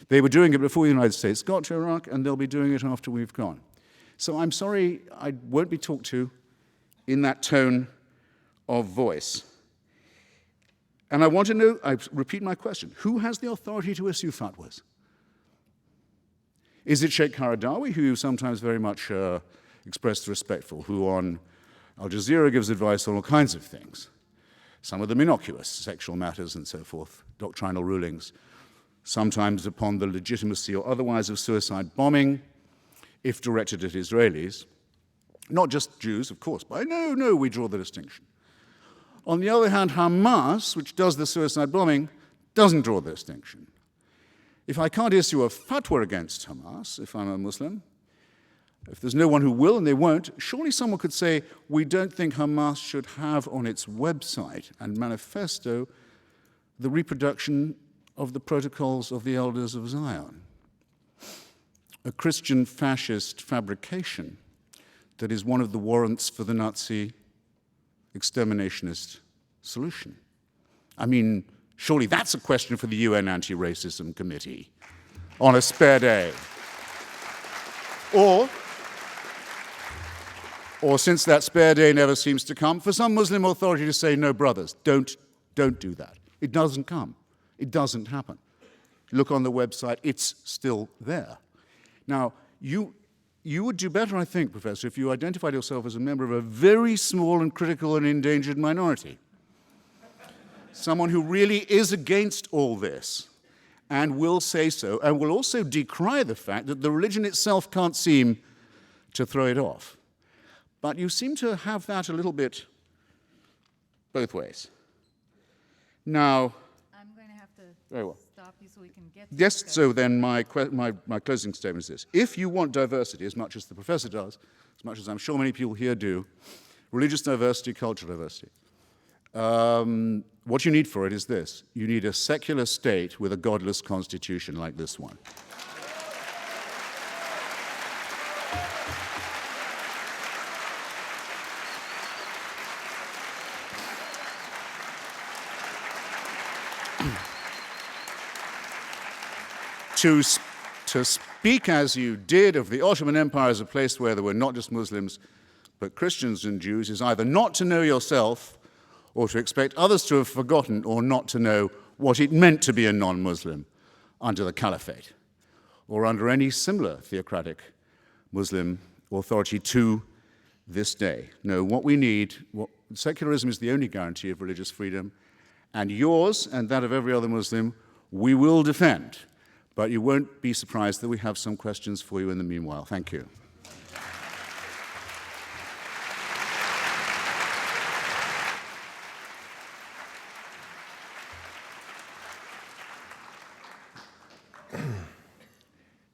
They were doing it before the United States got to Iraq, and they'll be doing it after we've gone. So I'm sorry I won't be talked to in that tone of voice. And I want to know, I repeat my question, who has the authority to issue fatwas? Is it Sheikh Qaradawi, who you sometimes very much expressed respect for, who on Al Jazeera gives advice on all kinds of things, some of them innocuous, sexual matters and so forth, doctrinal rulings, sometimes upon the legitimacy or otherwise of suicide bombing, if directed at Israelis, not just Jews, of course, but no, we draw the distinction. On the other hand, Hamas, which does the suicide bombing, doesn't draw the distinction. If I can't issue a fatwa against Hamas, if I'm a Muslim, if there's no one who will, and they won't, surely someone could say, we don't think Hamas should have on its website and manifesto the reproduction of the protocols of the elders of Zion, a Christian fascist fabrication that is one of the warrants for the Nazi exterminationist solution. I mean, surely that's a question for the UN Anti-Racism Committee on a spare day. Or since that spare day never seems to come, for some Muslim authority to say, no, brothers, don't do that. It doesn't come. It doesn't happen. Look on the website, it's still there. Now, you would do better, I think, Professor, if you identified yourself as a member of a very small and critical and endangered minority. Someone who really is against all this and will say so, and will also decry the fact that the religion itself can't seem to throw it off. But you seem to have that a little bit both ways. Now, I'm going to have to very well. stop you so we can get to Yes, the so then my closing statement is this. If you want diversity, as much as the professor does, as much as I'm sure many people here do, religious diversity, cultural diversity, what you need for it is this. You need a secular state with a godless constitution like this one. To speak as you did of the Ottoman Empire as a place where there were not just Muslims, but Christians and Jews, is either not to know yourself or to expect others to have forgotten or not to know what it meant to be a non-Muslim under the Caliphate or under any similar theocratic Muslim authority to this day. No, what we need, secularism is the only guarantee of religious freedom, and yours and that of every other Muslim we will defend. But you won't be surprised that we have some questions for you in the meanwhile. Thank you.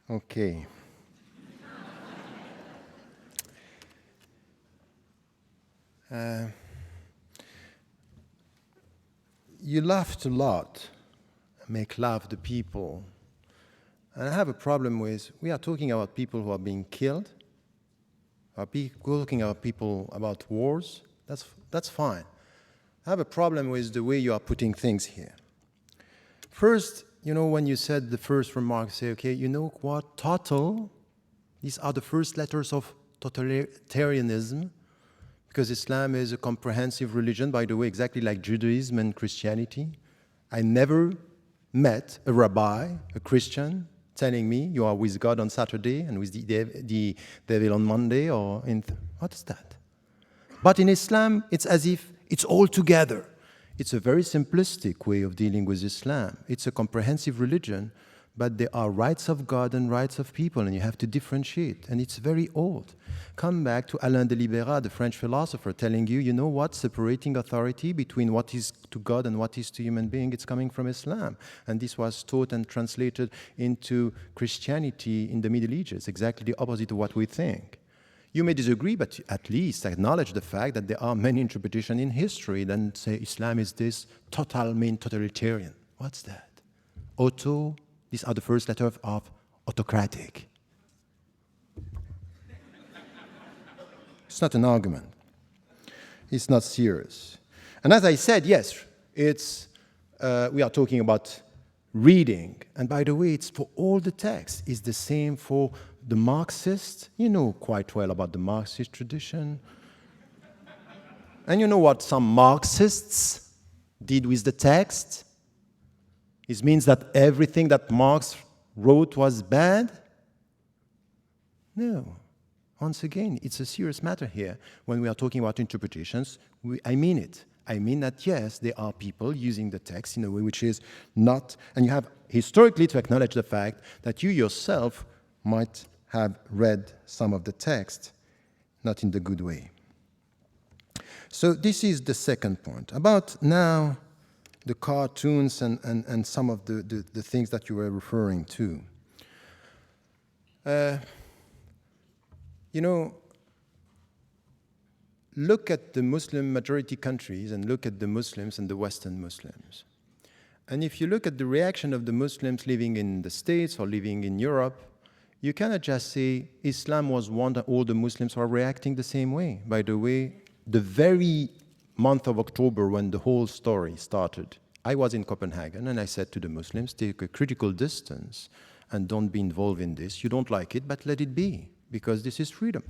Okay. You laughed a lot, make laugh the people. And I have a problem with, we are talking about people who are being killed, talking about people about wars, that's fine. I have a problem with the way you are putting things here. First, you know, when you said the first remark, say, okay, you know what? Total, these are the first letters of totalitarianism, because Islam is a comprehensive religion, by the way, exactly like Judaism and Christianity. I never met a rabbi, a Christian, telling me you are with God on Saturday and with the devil on Monday, or what is that? But in Islam, it's as if it's all together. It's a very simplistic way of dealing with Islam. It's a comprehensive religion, but there are rights of God and rights of people, and you have to differentiate, and it's very old. Come back to Alain de Libera, the French philosopher, telling you, you know what, separating authority between what is to God and what is to human being, it's coming from Islam. And this was taught and translated into Christianity in the Middle Ages, exactly the opposite of what we think. You may disagree, but at least acknowledge the fact that there are many interpretations in history that say Islam is this totalitarian. What's that? Auto, these are the first letters of autocratic. It's not an argument. It's not serious. And as I said, yes, it's we are talking about reading. And by the way, it's for all the texts. It's the same for the Marxists. You know quite well about the Marxist tradition. And you know what some Marxists did with the text? It means that everything that Marx wrote was bad? No. Once again, it's a serious matter here. When we are talking about interpretations, I mean it. I mean that, yes, there are people using the text in a way which is not, and you have historically to acknowledge the fact that you yourself might have read some of the text, not in the good way. So this is the second point. About now the cartoons and some of the things that you were referring to. You know, look at the Muslim majority countries and look at the Muslims and the Western Muslims. And if you look at the reaction of the Muslims living in the States or living in Europe, you cannot just say Islam was one that all the Muslims are reacting the same way. By the way, the very month of October when the whole story started, I was in Copenhagen and I said to the Muslims, take a critical distance and don't be involved in this. You don't like it, but let it be, because this is freedom.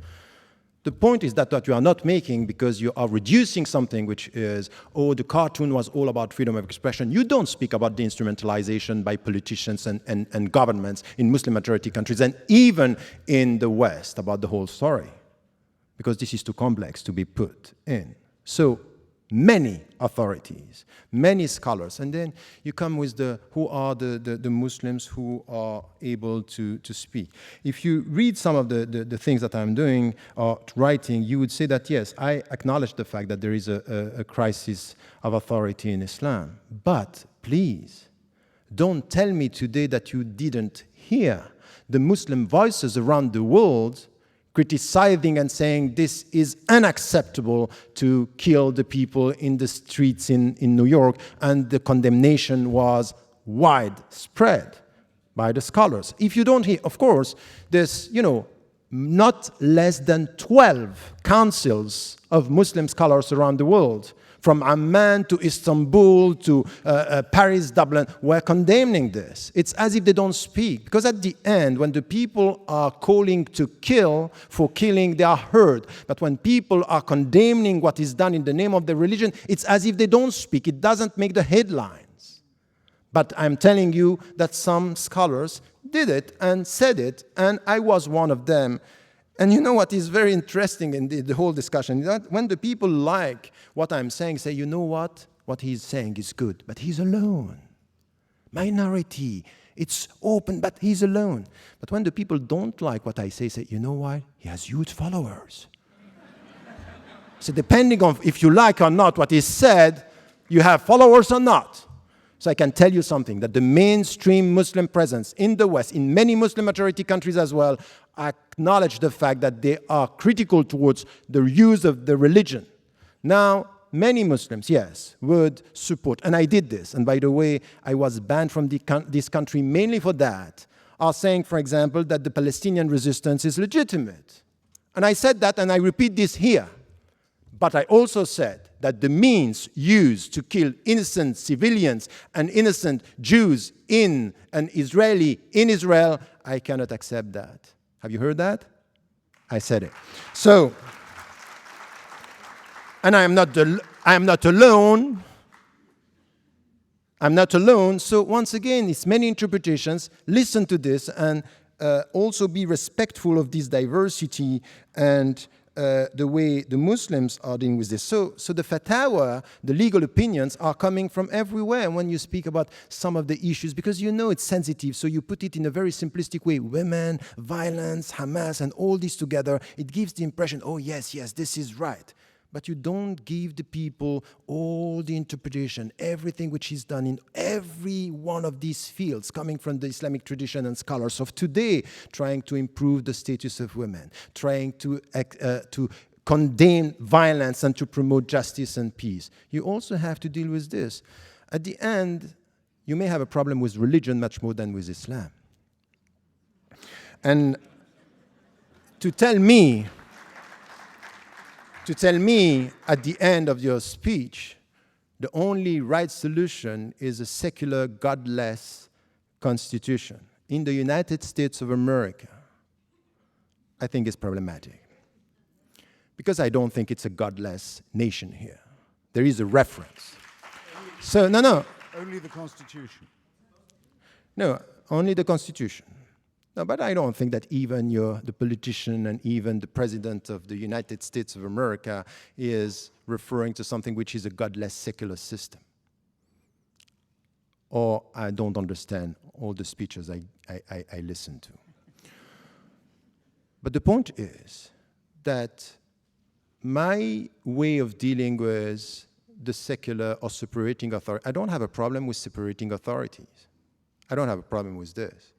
The point is that you are not making because you are reducing something which is, oh, the cartoon was all about freedom of expression. You don't speak about the instrumentalization by politicians and governments in Muslim majority countries and even in the West about the whole story, because this is too complex to be put in. So many authorities, many scholars, and then you come with who are the Muslims who are able to speak. If you read some of the things that I'm doing or writing, you would say that, yes, I acknowledge the fact that there is a crisis of authority in Islam. But please, don't tell me today that you didn't hear the Muslim voices around the world criticizing and saying this is unacceptable to kill the people in the streets in New York, and the condemnation was widespread by the scholars. If you don't hear, of course, there's, not less than 12 councils of Muslim scholars around the world, from Amman to Istanbul to Paris, Dublin, were condemning this. It's as if they don't speak. Because at the end, when the people are calling to kill for killing, they are heard. But when people are condemning what is done in the name of the religion, it's as if they don't speak. It doesn't make the headlines. But I'm telling you that some scholars did it and said it, and I was one of them. And you know what is very interesting in the whole discussion? That when the people like what I'm saying, say, you know what he's saying is good, but he's alone. Minority, it's open, but he's alone. But when the people don't like what I say, you know why? He has huge followers. So depending on if you like or not what is said, you have followers or not. So I can tell you something, that the mainstream Muslim presence in the West, in many Muslim majority countries as well, acknowledge the fact that they are critical towards the use of the religion. Now, many Muslims, yes, would support, and I did this, and by the way, I was banned from this country mainly for that, are saying, for example, that the Palestinian resistance is legitimate. And I said that, and I repeat this here. But I also said that the means used to kill innocent civilians and innocent Jews in an Israeli in Israel, I cannot accept that. Have you heard that? I said it. So, and I am not alone. I'm not alone. So once again, it's many interpretations. Listen to this and also be respectful of this diversity and the way the Muslims are dealing with this. So the fatwa, the legal opinions, are coming from everywhere when you speak about some of the issues, because you know it's sensitive, so you put it in a very simplistic way. Women, violence, Hamas, and all this together, it gives the impression, oh yes, this is right. But you don't give the people all the interpretation, everything which is done in every one of these fields, coming from the Islamic tradition and scholars of today, trying to improve the status of women, trying to condemn violence and to promote justice and peace. You also have to deal with this. At the end, you may have a problem with religion much more than with Islam. And to tell me at the end of your speech, the only right solution is a secular, godless constitution in the United States of America, I think is problematic. Because I don't think it's a godless nation here. There is a reference. So, no. Only the Constitution. No, only the Constitution. No, but I don't think that even the politician and even the president of the United States of America is referring to something which is a godless secular system. Or I don't understand all the speeches I listen to. But the point is that my way of dealing with the secular or separating authority, I don't have a problem with separating authorities. I don't have a problem with this.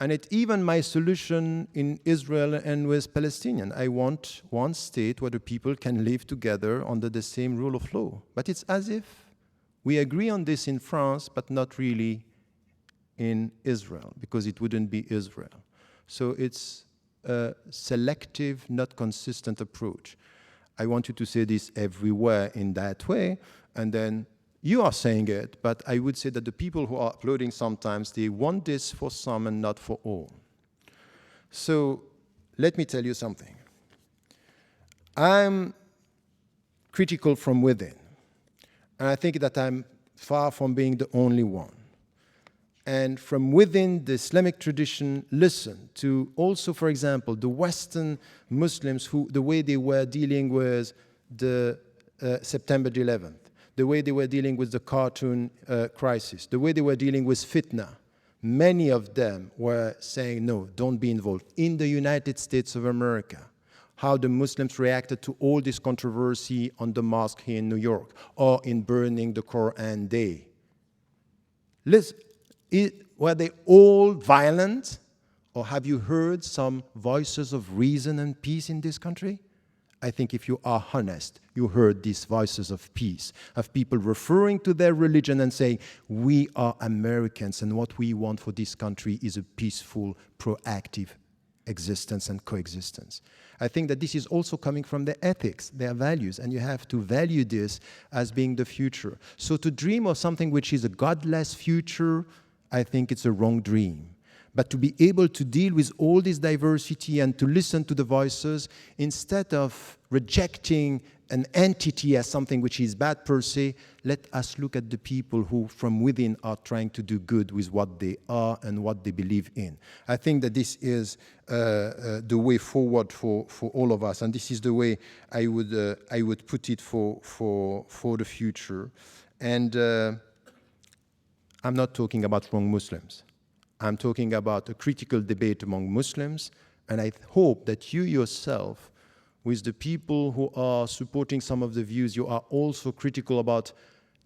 And it's even my solution in Israel and with Palestinians. I want one state where the people can live together under the same rule of law. But it's as if we agree on this in France, but not really in Israel, because it wouldn't be Israel. So it's a selective, not consistent approach. I want you to say this everywhere in that way, and then you are saying it, but I would say that the people who are uploading sometimes, they want this for some and not for all. So let me tell you something. I'm critical from within, and I think that I'm far from being the only one. And from within the Islamic tradition, listen to also, for example, the Western Muslims, who the way they were dealing with the September 11th, the way they were dealing with the cartoon crisis, the way they were dealing with fitna. Many of them were saying, no, don't be involved. In the United States of America, how the Muslims reacted to all this controversy on the mosque here in New York, or in burning the Quran Day. Listen, were they all violent? Or have you heard some voices of reason and peace in this country? I think if you are honest, you heard these voices of peace, of people referring to their religion and saying, we are Americans and what we want for this country is a peaceful, proactive existence and coexistence. I think that this is also coming from their ethics, their values, and you have to value this as being the future. So to dream of something which is a godless future, I think it's a wrong dream. But to be able to deal with all this diversity and to listen to the voices, instead of rejecting an entity as something which is bad per se, let us look at the people who from within are trying to do good with what they are and what they believe in. I think that this is the way forward for all of us, and this is the way I would put it for the future. And I'm not talking about wrong Muslims. I'm talking about a critical debate among Muslims, and I hope that you yourself, with the people who are supporting some of the views, you are also critical about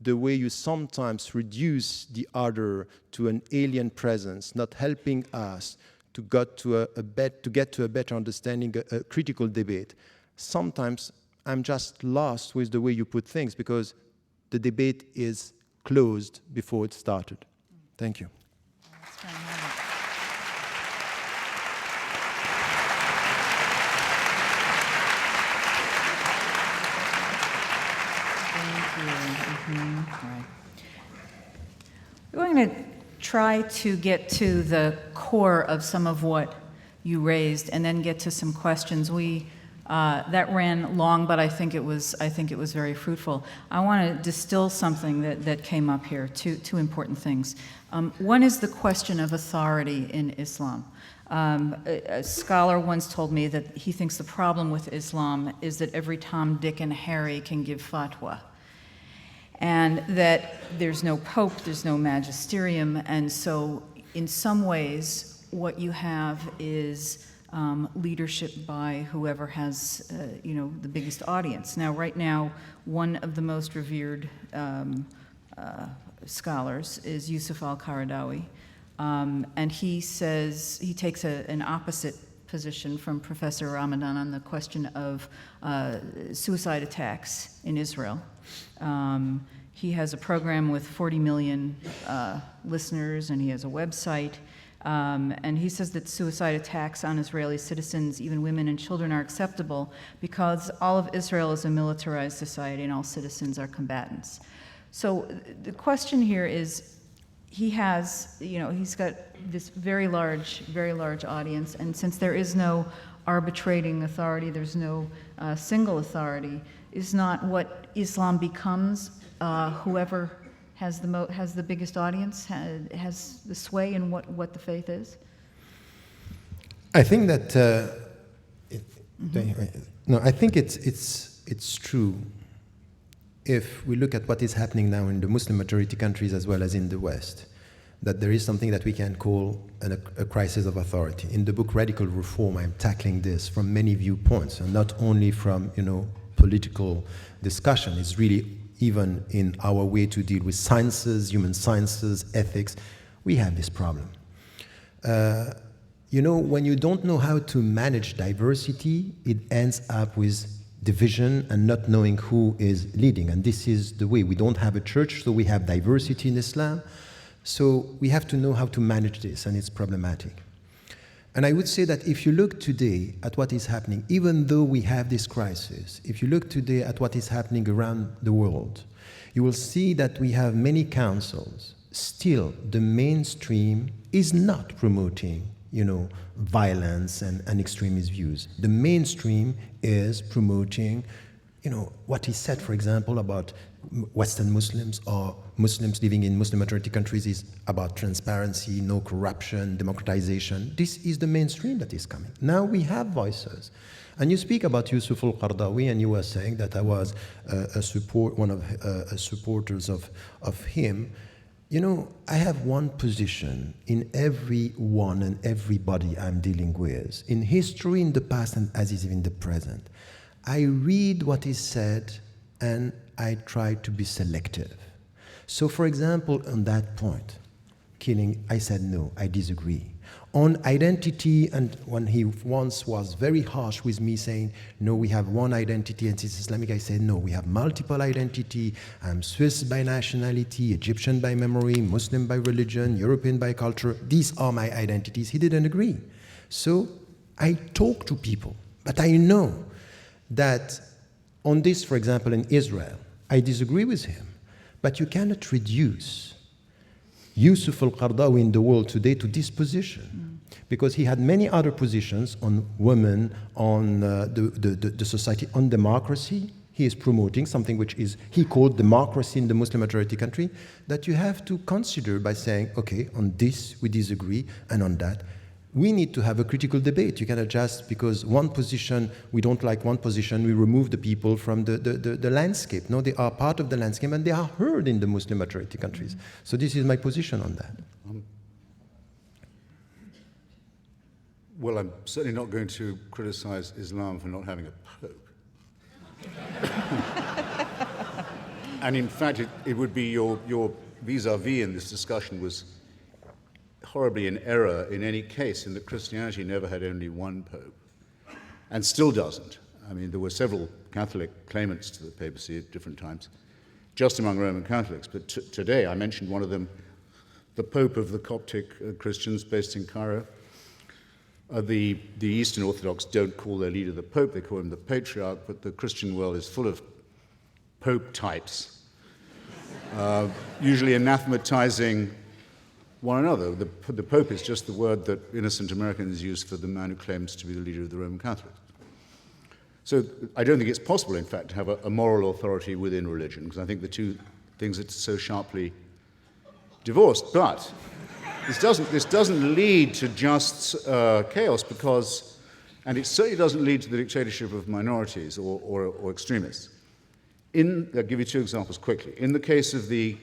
the way you sometimes reduce the other to an alien presence, not helping us to get to a better understanding, a critical debate. Sometimes I'm just lost with the way you put things, because the debate is closed before it started. Thank you. try to get to the core of some of what you raised, and then get to some questions. That ran long, but I think it was very fruitful. I want to distill something that came up here. Two important things. One is the question of authority in Islam. A scholar once told me that he thinks the problem with Islam is that every Tom, Dick, and Harry can give fatwa, and that there's no pope, there's no magisterium, and so in some ways what you have is leadership by whoever has, the biggest audience. Now, right now, one of the most revered scholars is Yusuf al-Qaradawi, and he says he takes an opposite position from Professor Ramadan on the question of suicide attacks in Israel. He has a program with 40 million listeners, and he has a website. And he says that suicide attacks on Israeli citizens, even women and children, are acceptable because all of Israel is a militarized society and all citizens are combatants. So the question here is, he's got this very large audience, and since there is no arbitrating authority, there's no single authority, is not what Islam becomes whoever has the biggest audience, has the sway in what the faith is? I think that I think it's true. If we look at what is happening now in the Muslim majority countries as well as in the West, that there is something that we can call a crisis of authority. In the book Radical Reform, I'm tackling this from many viewpoints, and not only from political discussion. It's really even in our way to deal with sciences, human sciences, ethics, we have this problem. When you don't know how to manage diversity, it ends up with division and not knowing who is leading. And this is the way. We don't have a church, so we have diversity in Islam. So we have to know how to manage this, and it's problematic. And I would say that if you look today at what is happening, even though we have this crisis, if you look today at what is happening around the world, you will see that we have many councils. Still, the mainstream is not promoting, violence and extremist views. The mainstream is promoting, what is said, for example, about Western Muslims or Muslims living in Muslim majority countries is about transparency, no corruption, democratization. This is the mainstream that is coming. Now we have voices. And you speak about Yusuf al-Qaradawi, and you were saying that I was one of supporters of him. I have one position in everyone and everybody I'm dealing with, in history, in the past, and as is in the present. I read what is said, and I try to be selective. So, for example, on that point, killing, I said no, I disagree. On identity, and when he once was very harsh with me saying, no, we have one identity and it's Islamic, I said, no, we have multiple identity. I'm Swiss by nationality, Egyptian by memory, Muslim by religion, European by culture. These are my identities. He didn't agree. So I talk to people, but I know that on this, for example, in Israel, I disagree with him, but you cannot reduce Yusuf al-Qaradawi in the world today to this position, because he had many other positions on women, on the society, on democracy. He is promoting something which is, he called democracy in the Muslim majority country, that you have to consider by saying, okay, on this we disagree, and on that we need to have a critical debate. You cannot just, because one position, we don't like one position, we remove the people from the landscape. No, they are part of the landscape, and they are heard in the Muslim majority countries. So this is my position on that. Well, I'm certainly not going to criticize Islam for not having a pope. And in fact, it would be your vis-a-vis in this discussion was horribly in error in any case, in that Christianity never had only one pope, and still doesn't. I mean, there were several Catholic claimants to the papacy at different times, just among Roman Catholics. But today, I mentioned one of them, the Pope of the Coptic Christians based in Cairo. The Eastern Orthodox don't call their leader the Pope, they call him the Patriarch, but the Christian world is full of Pope types, usually anathematizing one another. The Pope is just the word that innocent Americans use for the man who claims to be the leader of the Roman Catholics. So I don't think it's possible, in fact, to have a moral authority within religion, because I think the two things are so sharply divorced. But this doesn't lead to just chaos, because, and it certainly doesn't lead to the dictatorship of minorities or extremists. I'll give you two examples quickly. In the case of the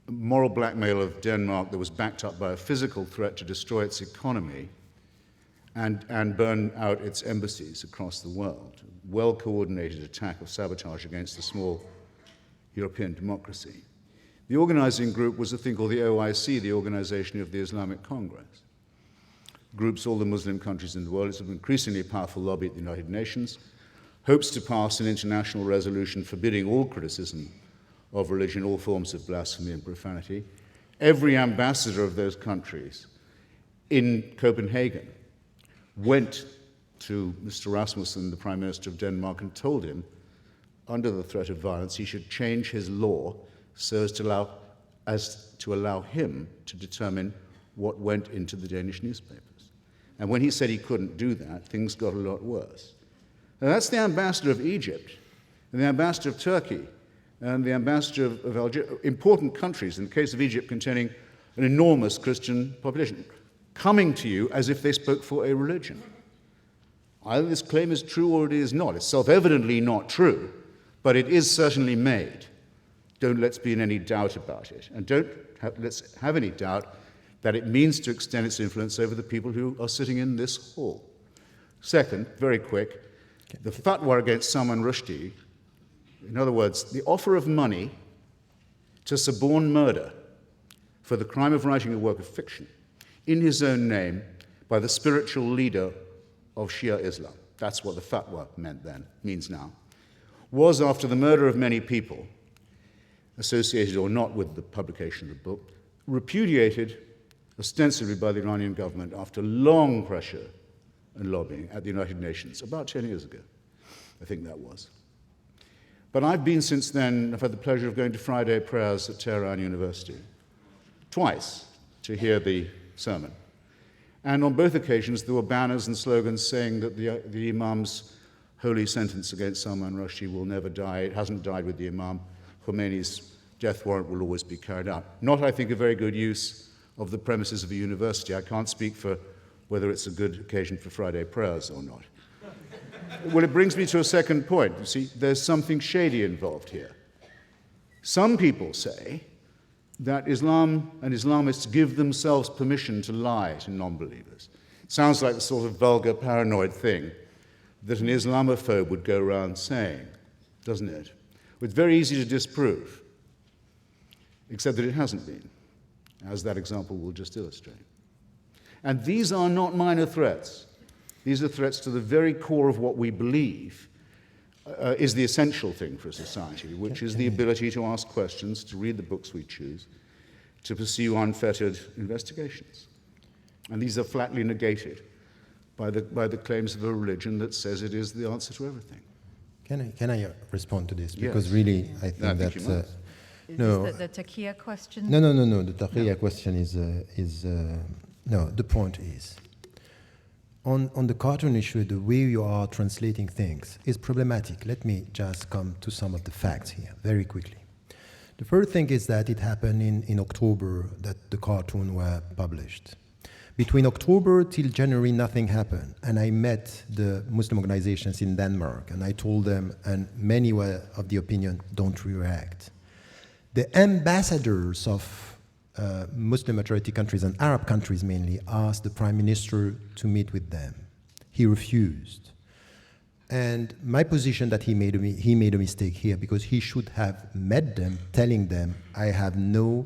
moral blackmail of Denmark that was backed up by a physical threat to destroy its economy and burn out its embassies across the world, well-coordinated attack of sabotage against a small European democracy. The organizing group was a thing called the OIC, the Organization of the Islamic Congress. Groups all the Muslim countries in the world. It's an increasingly powerful lobby at the United Nations, hopes to pass an international resolution forbidding all criticism of religion, all forms of blasphemy and profanity. Every ambassador of those countries in Copenhagen went to Mr. Rasmussen, the Prime Minister of Denmark, and told him, under the threat of violence, he should change his law so as to allow him to determine what went into the Danish newspapers. And when he said he couldn't do that, things got a lot worse. Now, that's the ambassador of Egypt, and the ambassador of Turkey, and the ambassador of Algeria, important countries, in the case of Egypt, containing an enormous Christian population, coming to you as if they spoke for a religion. Either this claim is true or it is not. It's self-evidently not true, but it is certainly made. Let's be in any doubt about it. And let's have any doubt that it means to extend its influence over the people who are sitting in this hall. Second, very quick, the fatwa against Salman Rushdie, in other words, the offer of money to suborn murder for the crime of writing a work of fiction in his own name by the spiritual leader of Shia Islam, that's what the fatwa meant then, means now, was, after the murder of many people, associated or not with the publication of the book, repudiated ostensibly by the Iranian government after long pressure and lobbying at the United Nations, about 10 years ago, I think that was. But I've been since then, I've had the pleasure of going to Friday prayers at Tehran University, twice, to hear the sermon. And on both occasions, there were banners and slogans saying that the Imam's holy sentence against Salman Rushdie will never die. It hasn't died with the Imam. Khomeini's death warrant will always be carried out. Not, I think, a very good use of the premises of a university. I can't speak for whether it's a good occasion for Friday prayers or not. Well, it brings me to a second point. You see, there's something shady involved here. Some people say that Islam and Islamists give themselves permission to lie to non-believers. It sounds like the sort of vulgar, paranoid thing that an Islamophobe would go around saying, doesn't it? It's very easy to disprove, except that it hasn't been, as that example will just illustrate. And these are not minor threats. These are threats to the very core of what we believe is the essential thing for a society, which is the ability to ask questions, to read the books we choose, to pursue unfettered investigations. And these are flatly negated by the claims of a religion that says it is the answer to everything. Can I respond to this? Because Yes. really, I think I that... think you must. no. Is the Taqiyya question? No. The Tariq question is no. The point is, on the cartoon issue, the way you are translating things is problematic. Let me just come to some of the facts here very quickly. The first thing is that it happened in October that the cartoon were published. Between October till January, nothing happened. And I met the Muslim organizations in Denmark, and I told them, and many were of the opinion, don't react. The ambassadors of Muslim majority countries and Arab countries mainly asked the Prime Minister to meet with them. He refused. And my position that he made a mistake here, because he should have met them, telling them, I have no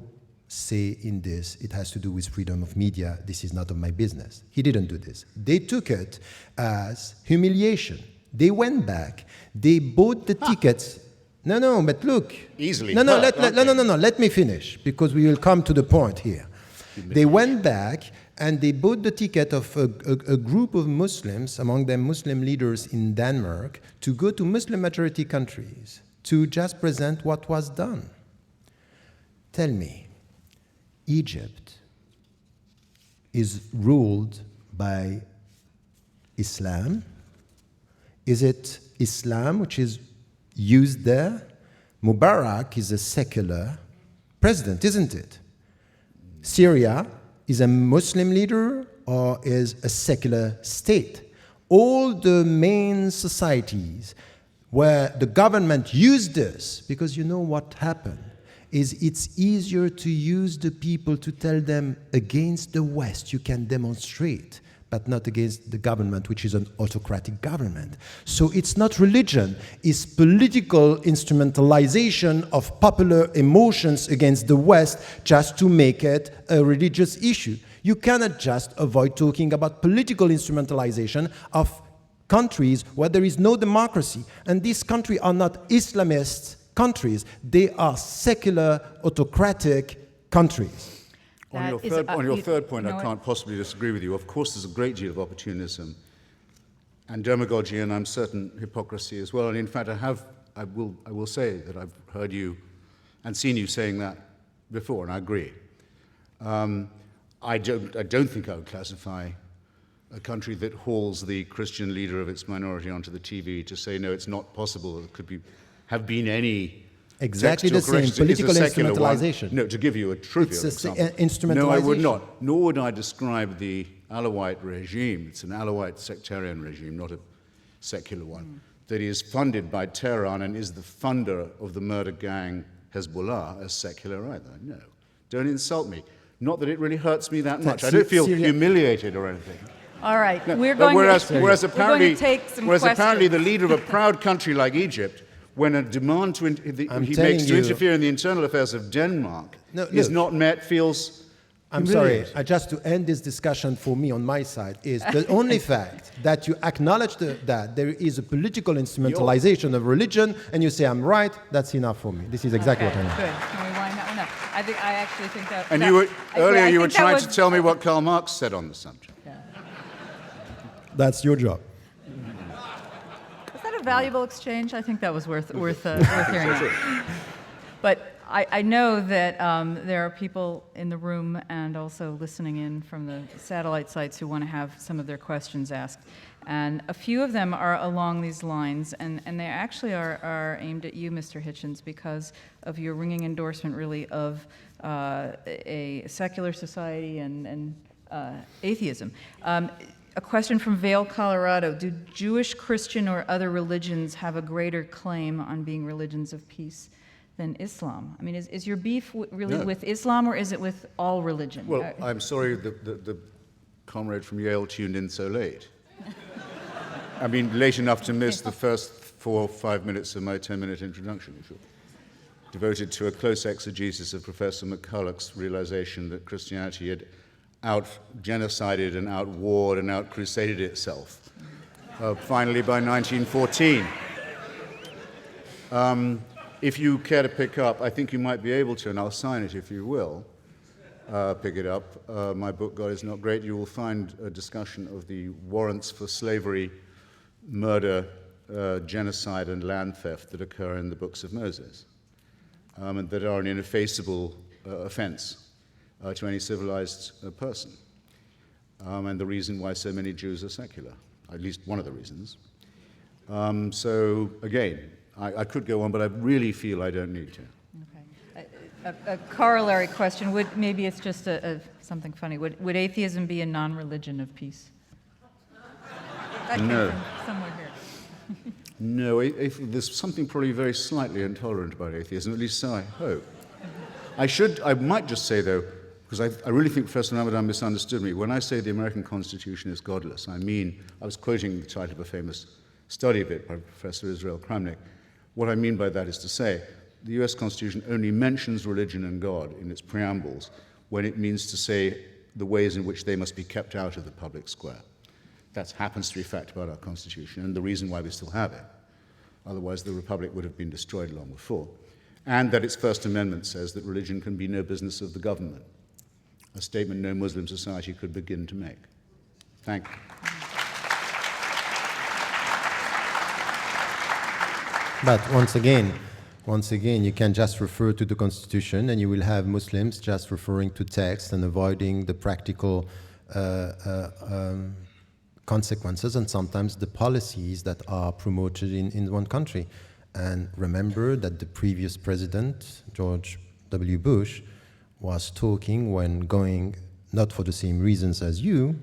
say in this. It has to do with freedom of media. This is not of my business. He didn't do this. They took it as humiliation. They went back. They bought the tickets. No, but look. Easily. No, let me finish, because we will come to the point here. They went back and they bought the ticket of a group of Muslims, among them Muslim leaders in Denmark, to go to Muslim majority countries to just present what was done. Tell me, Egypt is ruled by Islam? Is it Islam which is used there? Mubarak is a secular president, isn't it? Syria is a Muslim leader or is a secular state? All the main societies where the government used this, because you know what happened, is it's easier to use the people to tell them against the West you can demonstrate, but not against the government, which is an autocratic government. So it's not religion, it's political instrumentalization of popular emotions against the West just to make it a religious issue. You cannot just avoid talking about political instrumentalization of countries where there is no democracy. And these countries are not Islamist countries, they are secular, autocratic countries. On your third point, I can't possibly disagree with you. Of course, there's a great deal of opportunism and demagogy, and I'm certain hypocrisy as well. And in fact, I will say that I've heard you and seen you saying that before, and I agree. I don't think I would classify a country that hauls the Christian leader of its minority onto the TV to say, no, it's not possible that there could have been any exactly the same political instrumentalization. No, to give you a trivial example. Instrumentalization. No, I would not. Nor would I describe the Alawite regime. It's an Alawite sectarian regime, not a secular one, that is funded by Tehran and is the funder of the murder gang Hezbollah as secular either. No, don't insult me. Not that it really hurts me that much. I don't feel humiliated or anything. All right, No, we're going apparently, to take some apparently the leader of a proud country like Egypt, when a demand to he makes to interfere in the internal affairs of Denmark is not met, feels I'm sorry, just to end this discussion for me on my side is the only fact that you acknowledge that there is a political instrumentalization of religion and you say I'm right, that's enough for me. This is exactly what I mean. Good. Can we wind that one up? I actually think that... And earlier you were trying to tell me what Karl Marx said on the subject. Yeah. That's your job. Was that a valuable exchange? I think that was worth hearing out. But I know that there are people in the room and also listening in from the satellite sites who want to have some of their questions asked. And a few of them are along these lines, and they actually are aimed at you, Mr. Hitchens, because of your ringing endorsement, really, of a secular society and atheism. A question from Vail, Colorado. Do Jewish, Christian, or other religions have a greater claim on being religions of peace than Islam? I mean, is your beef really with Islam, or is it with all religion? Well, I'm sorry the comrade from Yale tuned in so late. I mean, late enough to miss the first 4 or 5 minutes of my 10-minute introduction, devoted to a close exegesis of Professor McCulloch's realization that Christianity had out-genocided and out-warred and out-crusaded itself, finally by 1914. If you care to pick up, I think you might be able to, and I'll sign it if you will, pick it up. My book, God is Not Great. You will find a discussion of the warrants for slavery, murder, genocide, and land theft that occur in the books of Moses, and that are an ineffaceable offense to any civilized person, and the reason why so many Jews are secular, at least one of the reasons. So, again, I could go on, but I really feel I don't need to. Okay. A corollary question, maybe it's just something funny. Would atheism be a non-religion of peace? That came from somewhere here. No, there's something probably very slightly intolerant about atheism, at least so I hope. I might just say, though, because I really think Professor Ramadan misunderstood me. When I say the American Constitution is godless, I mean, I was quoting the title of a famous study of it by Professor Israel Kramnik. What I mean by that is to say, the US Constitution only mentions religion and God in its preambles when it means to say the ways in which they must be kept out of the public square. That happens to be a fact about our Constitution and the reason why we still have it. Otherwise, the Republic would have been destroyed long before. And that its First Amendment says that religion can be no business of the government, a statement no Muslim society could begin to make. Thank you. But once again, you can just refer to the Constitution and you will have Muslims just referring to text and avoiding the practical consequences and sometimes the policies that are promoted in one country. And remember that the previous president, George W. Bush, was talking when going not for the same reasons as you,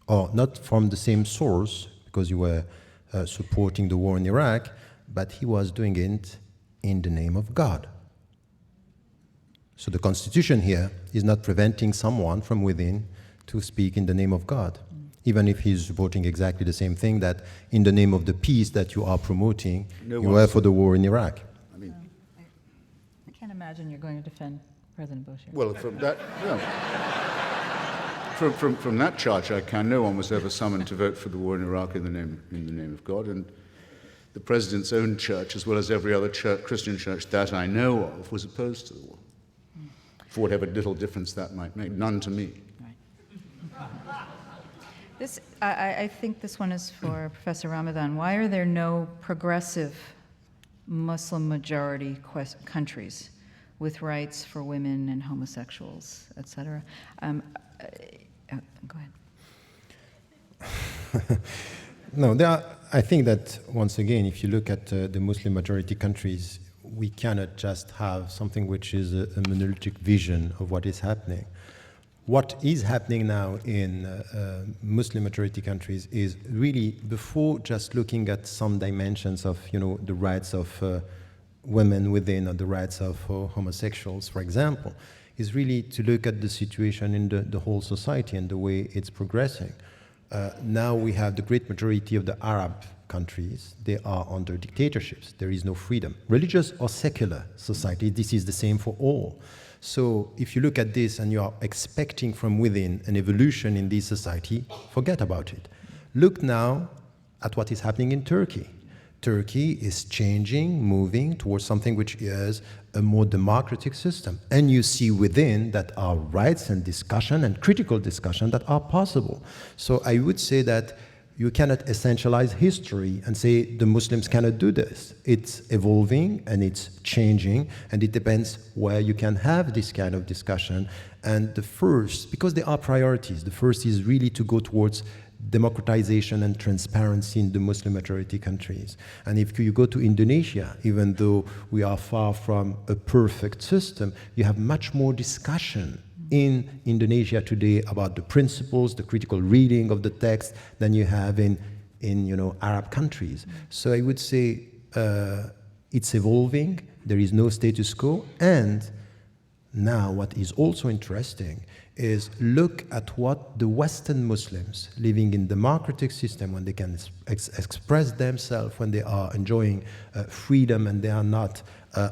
or not from the same source, because you were supporting the war in Iraq, but he was doing it in the name of God. So the Constitution here is not preventing someone from within to speak in the name of God, even if he's supporting exactly the same thing that in the name of the peace that you are promoting, you were for the war in Iraq. I mean, I can't imagine you're going to defend President Bush here. well, from that, from that charge, I can. No one was ever summoned to vote for the war in Iraq in the name of God, and the president's own church, as well as every other church, Christian church that I know of, was opposed to the war, for whatever little difference that might make. None to me. I think this one is for Professor Ramadan. Why are there no progressive Muslim majority countries with rights for women and homosexuals, etc.? Go ahead. No, I think that, once again, if you look at the Muslim majority countries, we cannot just have something which is a monolithic vision of what is happening. What is happening now in Muslim majority countries is really, before just looking at some dimensions of, the rights of women within, or the rights of homosexuals, for example, is really to look at the situation in the whole society and the way it's progressing. Now we have the great majority of the Arab countries, they are under dictatorships. There is no freedom. Religious or secular society, this is the same for all. So if you look at this and you are expecting from within an evolution in this society, forget about it. Look now at what is happening in Turkey. Turkey is changing, moving towards something which is a more democratic system. And you see within that are rights and discussion and critical discussion that are possible. So I would say that you cannot essentialize history and say the Muslims cannot do this. It's evolving and it's changing, and it depends where you can have this kind of discussion. And the first, because there are priorities, the first is really to go towards democratization and transparency in the Muslim majority countries. And if you go to Indonesia, even though we are far from a perfect system, you have much more discussion in Indonesia today about the principles, the critical reading of the text than you have in Arab countries. So I would say it's evolving, there is no status quo, and now what is also interesting is look at what the Western Muslims living in democratic system, when they can express themselves, when they are enjoying freedom and they are not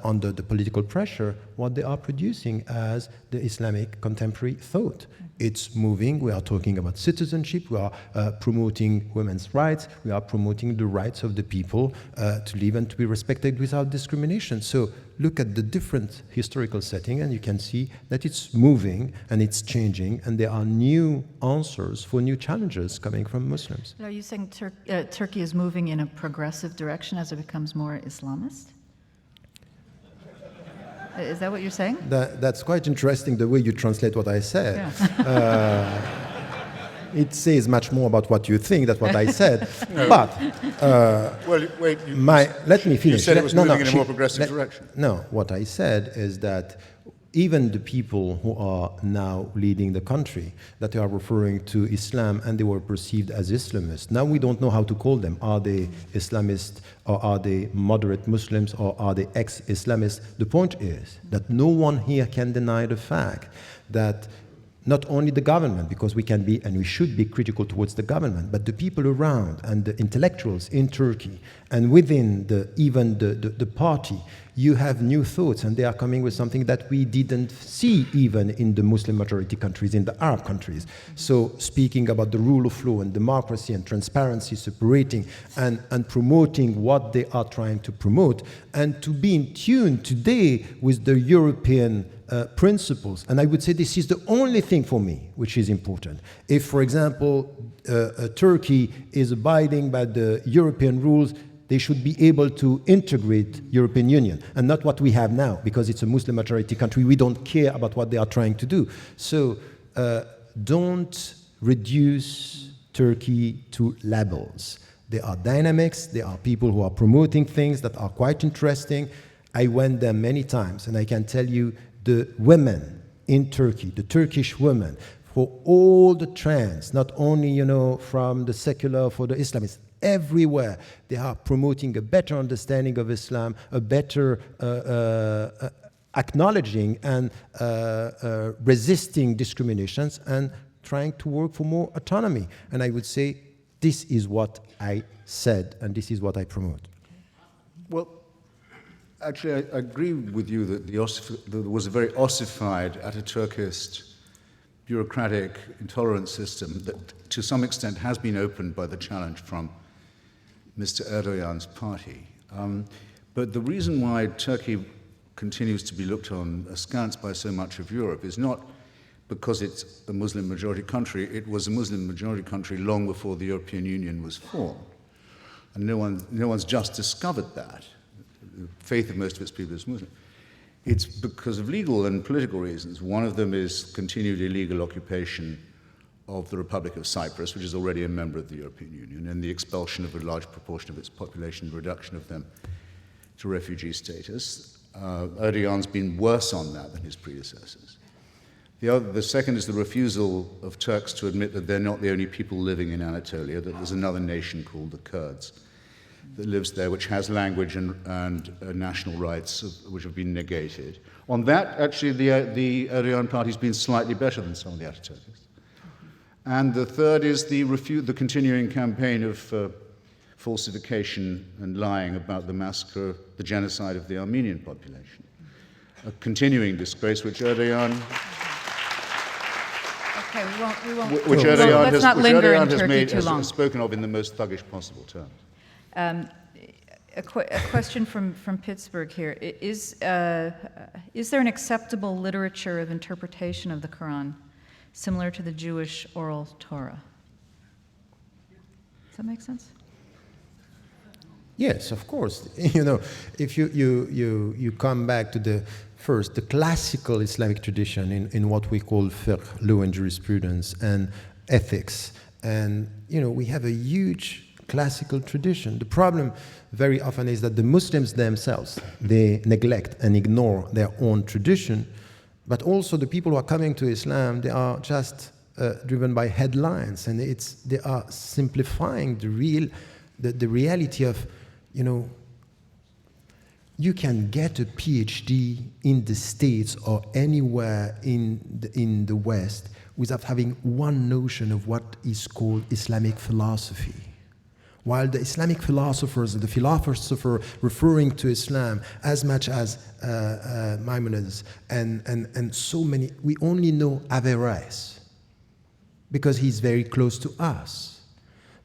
under the political pressure, what they are producing as the Islamic contemporary thought. It's moving. We are talking about citizenship. We are promoting women's rights. We are promoting the rights of the people to live and to be respected without discrimination. So look at the different historical setting and you can see that it's moving and it's changing, and there are new answers for new challenges coming from Muslims. Are you saying Turkey is moving in a progressive direction as it becomes more Islamist? Is that what you're saying? That's quite interesting, the way you translate what I said. Yeah. It says much more about what you think than what I said. But Well, wait. let me finish. You said it was moving in a more progressive direction. No, what I said is that even the people who are now leading the country, that they are referring to Islam and they were perceived as Islamists, now we don't know how to call them. Are they Islamists, or are they moderate Muslims, or are they ex-Islamists? The point is that no one here can deny the fact that not only the government, because we can be and we should be critical towards the government, but the people around and the intellectuals in Turkey and within even the party, you have new thoughts, and they are coming with something that we didn't see even in the Muslim majority countries, in the Arab countries. So speaking about the rule of law and democracy and transparency, separating and promoting what they are trying to promote, and to be in tune today with the European principles. And I would say this is the only thing for me which is important. If, for example, Turkey is abiding by the European rules, they should be able to integrate European Union, and not what we have now, because it's a Muslim majority country. We don't care about what they are trying to do. So don't reduce Turkey to labels. There are dynamics, there are people who are promoting things that are quite interesting. I went there many times, and I can tell you the women in Turkey, the Turkish women, for all the trends, not only, from the secular for the Islamists, everywhere they are promoting a better understanding of Islam, a better acknowledging and resisting discriminations, and trying to work for more autonomy. And I would say this is what I said, and this is what I promote. Well, actually, I agree with you that there was a very ossified, Ataturkist, bureaucratic, intolerant system that to some extent has been opened by the challenge from Mr. Erdogan's party. But the reason why Turkey continues to be looked on askance by so much of Europe is not because it's a Muslim majority country. It was a Muslim majority country long before the European Union was formed. And no one's just discovered that. The faith of most of its people is Muslim. It's because of legal and political reasons. One of them is continued illegal occupation of the Republic of Cyprus, which is already a member of the European Union, and the expulsion of a large proportion of its population, the reduction of them to refugee status. Erdogan's been worse on that than his predecessors. The second is the refusal of Turks to admit that they're not the only people living in Anatolia, that there's another nation called the Kurds that lives there, which has language and national rights which have been negated. On that, actually, the Erdogan party's been slightly better than some of the Ataturkists. And the third is the continuing campaign of falsification and lying about the massacre, the genocide of the Armenian population. A continuing disgrace which Erdogan... Okay, we won't. Which Erdogan let's not linger in Turkey too long. Has spoken of in the most thuggish possible terms. A question from Pittsburgh here. Is there an acceptable literature of interpretation of the Quran similar to the Jewish oral Torah? Does that make sense? Yes, of course. If you come back to the classical Islamic tradition in what we call fiqh, law and jurisprudence, and ethics, and we have a huge classical tradition. The problem very often is that the Muslims themselves, they neglect and ignore their own tradition, but also the people who are coming to Islam, they are just driven by headlines, and they are simplifying the reality of, you can get a PhD in the States or anywhere in the West without having one notion of what is called Islamic philosophy. While the Islamic philosophers, the philosopher referring to Islam as much as Maimonides and so many, we only know Averroes because he's very close to us.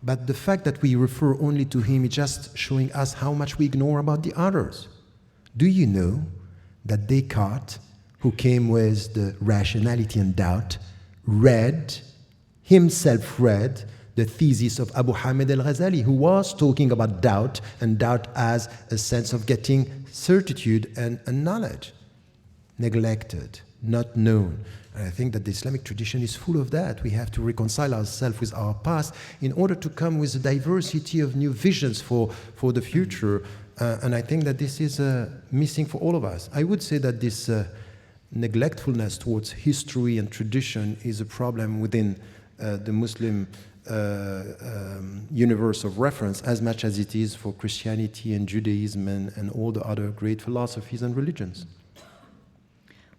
But the fact that we refer only to him is just showing us how much we ignore about the others. Do you know that Descartes, who came with the rationality and doubt, himself read the thesis of Abu Hamid al-Ghazali, who was talking about doubt, and doubt as a sense of getting certitude and knowledge. Neglected, not known. And I think that the Islamic tradition is full of that. We have to reconcile ourselves with our past in order to come with a diversity of new visions for the future. And I think that this is missing for all of us. I would say that this neglectfulness towards history and tradition is a problem within the Muslim universe of reference as much as it is for Christianity and Judaism and all the other great philosophies and religions.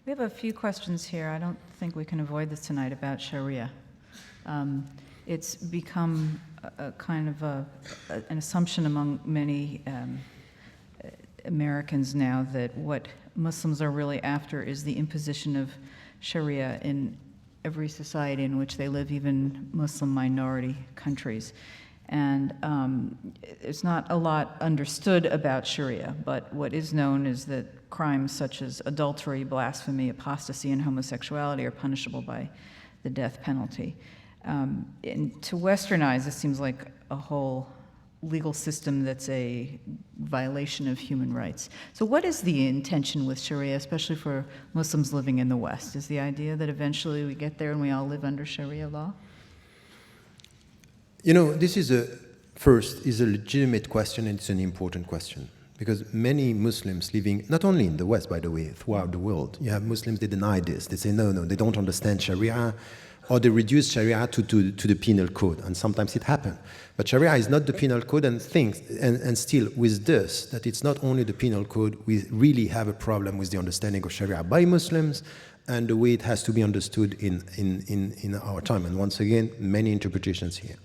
We have a few questions here. I don't think we can avoid this tonight about Sharia. It's become a kind of an assumption among many Americans now that what Muslims are really after is the imposition of Sharia in every society in which they live, even Muslim minority countries. And it's not a lot understood about Sharia, but what is known is that crimes such as adultery, blasphemy, apostasy, and homosexuality are punishable by the death penalty. And to Western eyes, this seems like a whole legal system that's a violation of human rights. So what is the intention with Sharia, especially for Muslims living in the West? Is the idea that eventually we get there and we all live under Sharia law? You know, this is a legitimate question, and it's an important question. Because many Muslims living, not only in the West, by the way, throughout the world, you have Muslims, they deny this. They say, no, they don't understand Sharia, or they reduce Sharia to the penal code, and sometimes it happens. But Sharia is not the penal code, and still with this, that it's not only the penal code, we really have a problem with the understanding of Sharia by Muslims, and the way it has to be understood in our time. And once again, many interpretations here.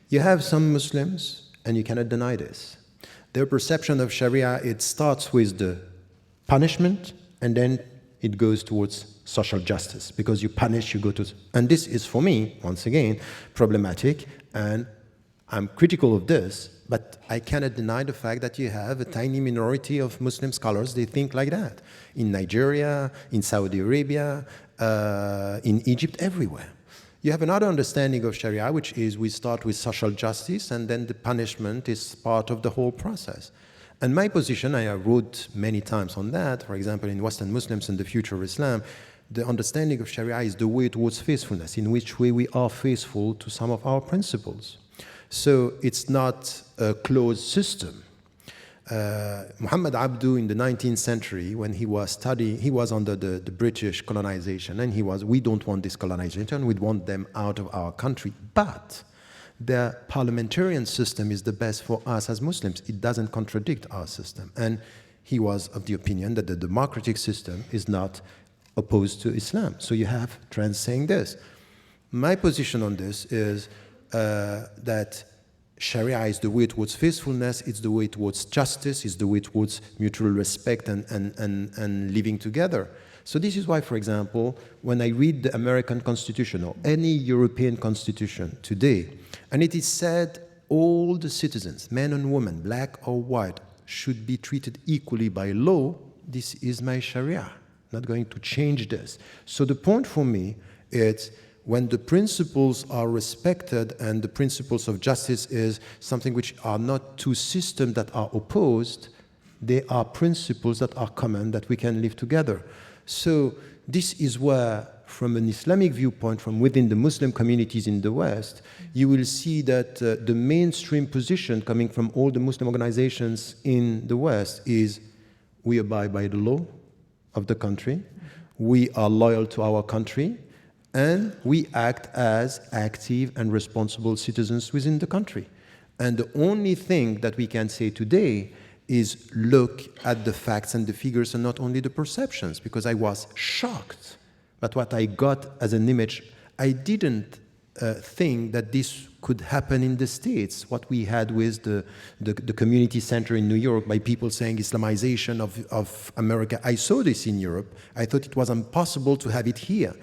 You have some Muslims, and you cannot deny this. Their perception of Sharia, it starts with the punishment, and then it goes towards social justice. Because you punish, you go to... And this is, for me, once again, problematic, and I'm critical of this, but I cannot deny the fact that you have a tiny minority of Muslim scholars, they think like that. In Nigeria, in Saudi Arabia, in Egypt, everywhere. You have another understanding of Sharia, which is we start with social justice, and then the punishment is part of the whole process. And my position, I wrote many times on that, for example, in Western Muslims and the Future of Islam, the understanding of Sharia is the way towards faithfulness, in which way we are faithful to some of our principles. So it's not a closed system. Muhammad Abdu in the 19th century, when he was studying, he was under the British colonization, and we don't want this colonization, we want them out of our country. But the parliamentarian system is the best for us as Muslims. It doesn't contradict our system. And he was of the opinion that the democratic system is not opposed to Islam. So you have trends saying this. My position on this is that Sharia is the way towards faithfulness, it's the way towards justice, it's the way towards mutual respect and living together. So this is why, for example, when I read the American Constitution or any European Constitution today, and it is said all the citizens, men and women, black or white, should be treated equally by law, this is my Sharia. I'm not going to change this. So the point for me is when the principles are respected, and the principles of justice is something which are not two systems that are opposed, they are principles that are common, that we can live together. So this is where, from an Islamic viewpoint, from within the Muslim communities in the West, you will see that the mainstream position coming from all the Muslim organizations in the West is we abide by the law of the country, we are loyal to our country, and we act as active and responsible citizens within the country. And the only thing that we can say today is look at the facts and the figures and not only the perceptions, because I was shocked at what I got as an image. I didn't think that this could happen in the States, what we had with the community center in New York by people saying Islamization of America. I saw this in Europe. I thought it was impossible to have it here.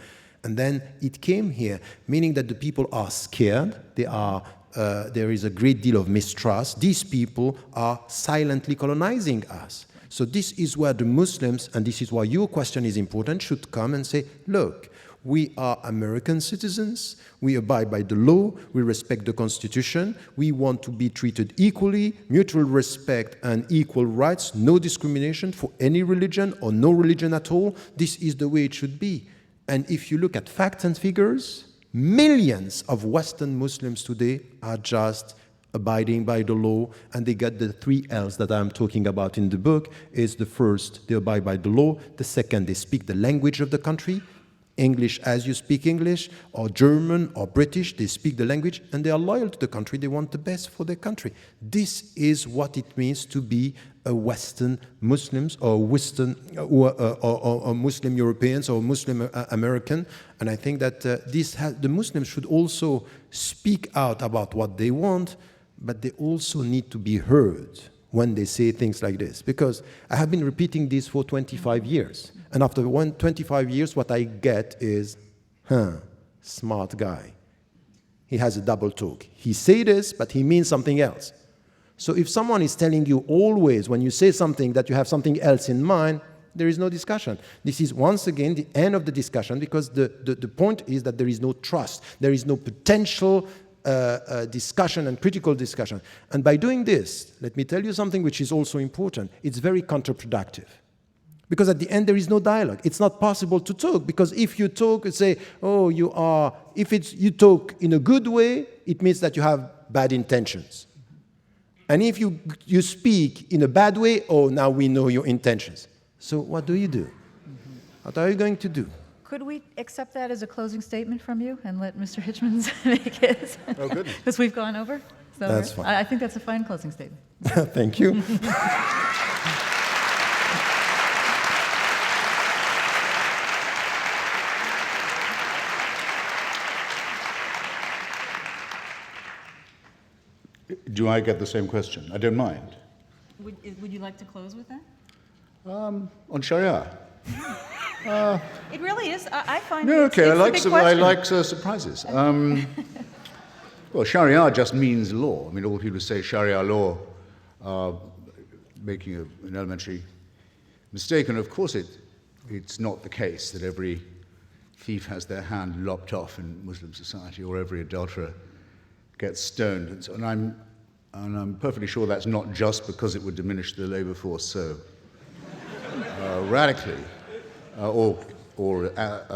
And then it came here, meaning that the people are scared, there is a great deal of mistrust. These people are silently colonizing us. So this is where the Muslims, and this is why your question is important, should come and say, look, we are American citizens, we abide by the law, we respect the Constitution, we want to be treated equally, mutual respect and equal rights, no discrimination for any religion or no religion at all. This is the way it should be. And if you look at facts and figures, millions of Western Muslims today are just abiding by the law, and they got the 3 L's that I'm talking about in the book. Is the first, they abide by the law. The second, they speak the language of the country, English as you speak English, or German or British, they speak the language, and they are loyal to the country, they want the best for their country. This is what it means to be a Western Muslims or Western or Muslim Europeans or Muslim American, and I think that the Muslims should also speak out about what they want, but they also need to be heard when they say things like this, because I have been repeating this for 25 years, and after 25 years, what I get is, smart guy. He has a double talk. He say this, but he means something else. So if someone is telling you always, when you say something, that you have something else in mind, there is no discussion. This is, once again, the end of the discussion, because the point is that there is no trust. There is no potential discussion and critical discussion. And by doing this, let me tell you something which is also important. It's very counterproductive. Because at the end, there is no dialogue. It's not possible to talk, because if you talk and say, oh, you talk in a good way, it means that you have bad intentions. And if you speak in a bad way, oh, now we know your intentions. So what do you do? What are you going to do? Could we accept that as a closing statement from you and let Mr. Hitchens make his? Oh, good. Because we've gone over. So That's fine. I think that's a fine closing statement. Thank you. Do I get the same question? I don't mind. Would you like to close with that? On Sharia? It really is. I find No, it's okay, the big question. I like surprises. Well, Sharia just means law. I mean, all people who say Sharia law are making an elementary mistake, and of course it's not the case that every thief has their hand lopped off in Muslim society, or every adulterer gets stoned, and so on. And I'm perfectly sure that's not just because it would diminish the labor force so radically, or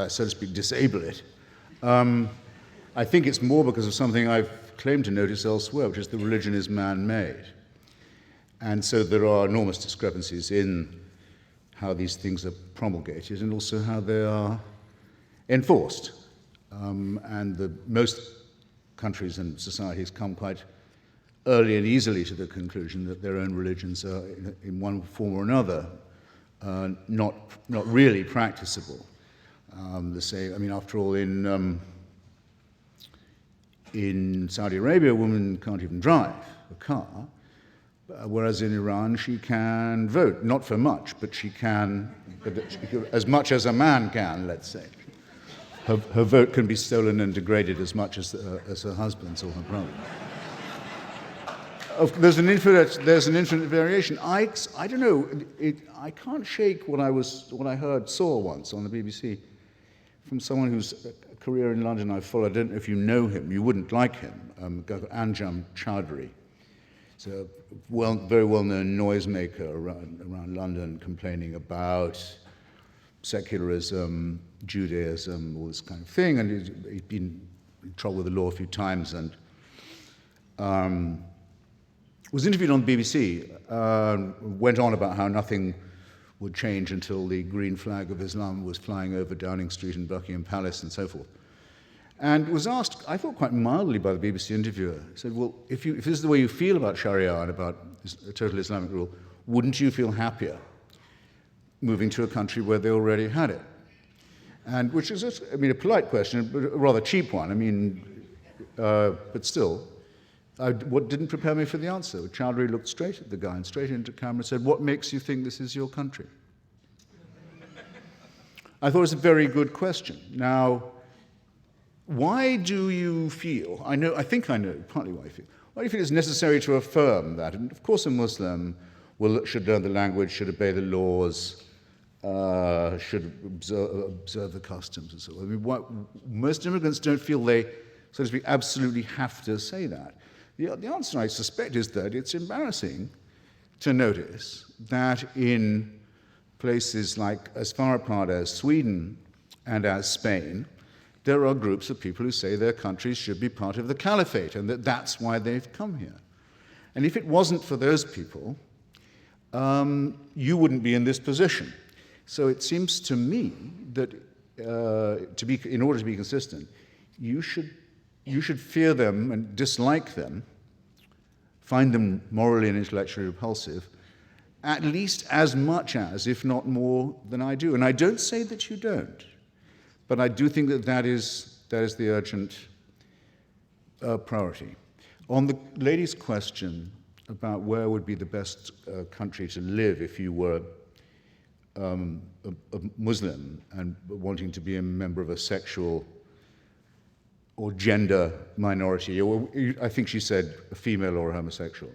so to speak, disable it. I think it's more because of something I've claimed to notice elsewhere, which is that religion is man-made. And so there are enormous discrepancies in how these things are promulgated and also how they are enforced. And most countries and societies come quite early and easily to the conclusion that their own religions are, in one form or another, not really practicable. After all, in Saudi Arabia, a woman can't even drive a car, whereas in Iran she can vote, not for much, but she can, as much as a man can, let's say. Her vote can be stolen and degraded as much as her husband's or her brother. There's an infinite variation. I don't know. I can't shake what I saw once on the BBC from someone whose career in London I followed. I don't know if you know him. You wouldn't like him. Anjum Chowdhury. He's a very well-known noisemaker around London, complaining about secularism, Judaism, all this kind of thing. And he'd been in trouble with the law a few times, and was interviewed on the BBC, went on about how nothing would change until the green flag of Islam was flying over Downing Street and Buckingham Palace and so forth. And was asked, I thought quite mildly by the BBC interviewer, he said, well, if this is the way you feel about Sharia and about total Islamic rule, wouldn't you feel happier moving to a country where they already had it? And which is, a polite question, but a rather cheap one. But still. What didn't prepare me for the answer? Chowdhury looked straight at the guy and straight into camera and said, what makes you think this is your country? I thought it was a very good question. Now, why do you feel, I think I know partly why you feel, why do you feel it's necessary to affirm that? And of course a Muslim should learn the language, should obey the laws, should observe the customs and so on. Most immigrants don't feel they, so to speak, absolutely have to say that. The answer, I suspect, is that it's embarrassing to notice that in places like as far apart as Sweden and as Spain, there are groups of people who say their countries should be part of the caliphate and that that's why they've come here. And if it wasn't for those people, you wouldn't be in this position. So it seems to me that in order to be consistent, you should fear them and dislike them, find them morally and intellectually repulsive, at least as much as, if not more, than I do. And I don't say that you don't, but I do think that is the urgent priority. On the lady's question about where would be the best country to live if you were a Muslim and wanting to be a member of a sexual or gender minority, or I think she said a female or a homosexual.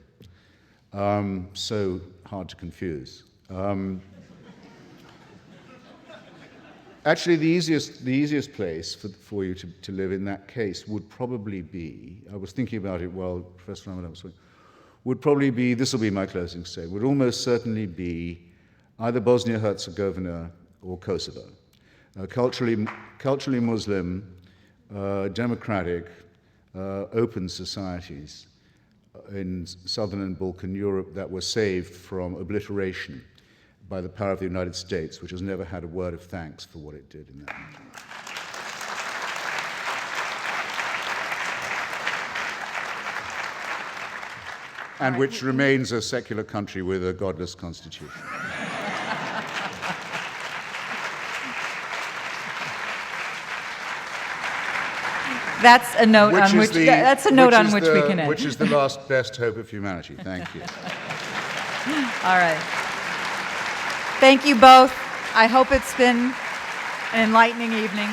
So hard to confuse. Actually, the easiest place for you to live in that case would probably be, I was thinking about it while Professor Ramadan was talking, would probably be, this will be my closing statement, would almost certainly be either Bosnia-Herzegovina or Kosovo. Culturally Muslim, democratic, open societies in Southern and Balkan Europe that were saved from obliteration by the power of the United States, which has never had a word of thanks for what it did in that region. And which remains a secular country with a godless constitution. That's a note on which we can end. Which is the last best hope of humanity. Thank you. All right. Thank you both. I hope it's been an enlightening evening.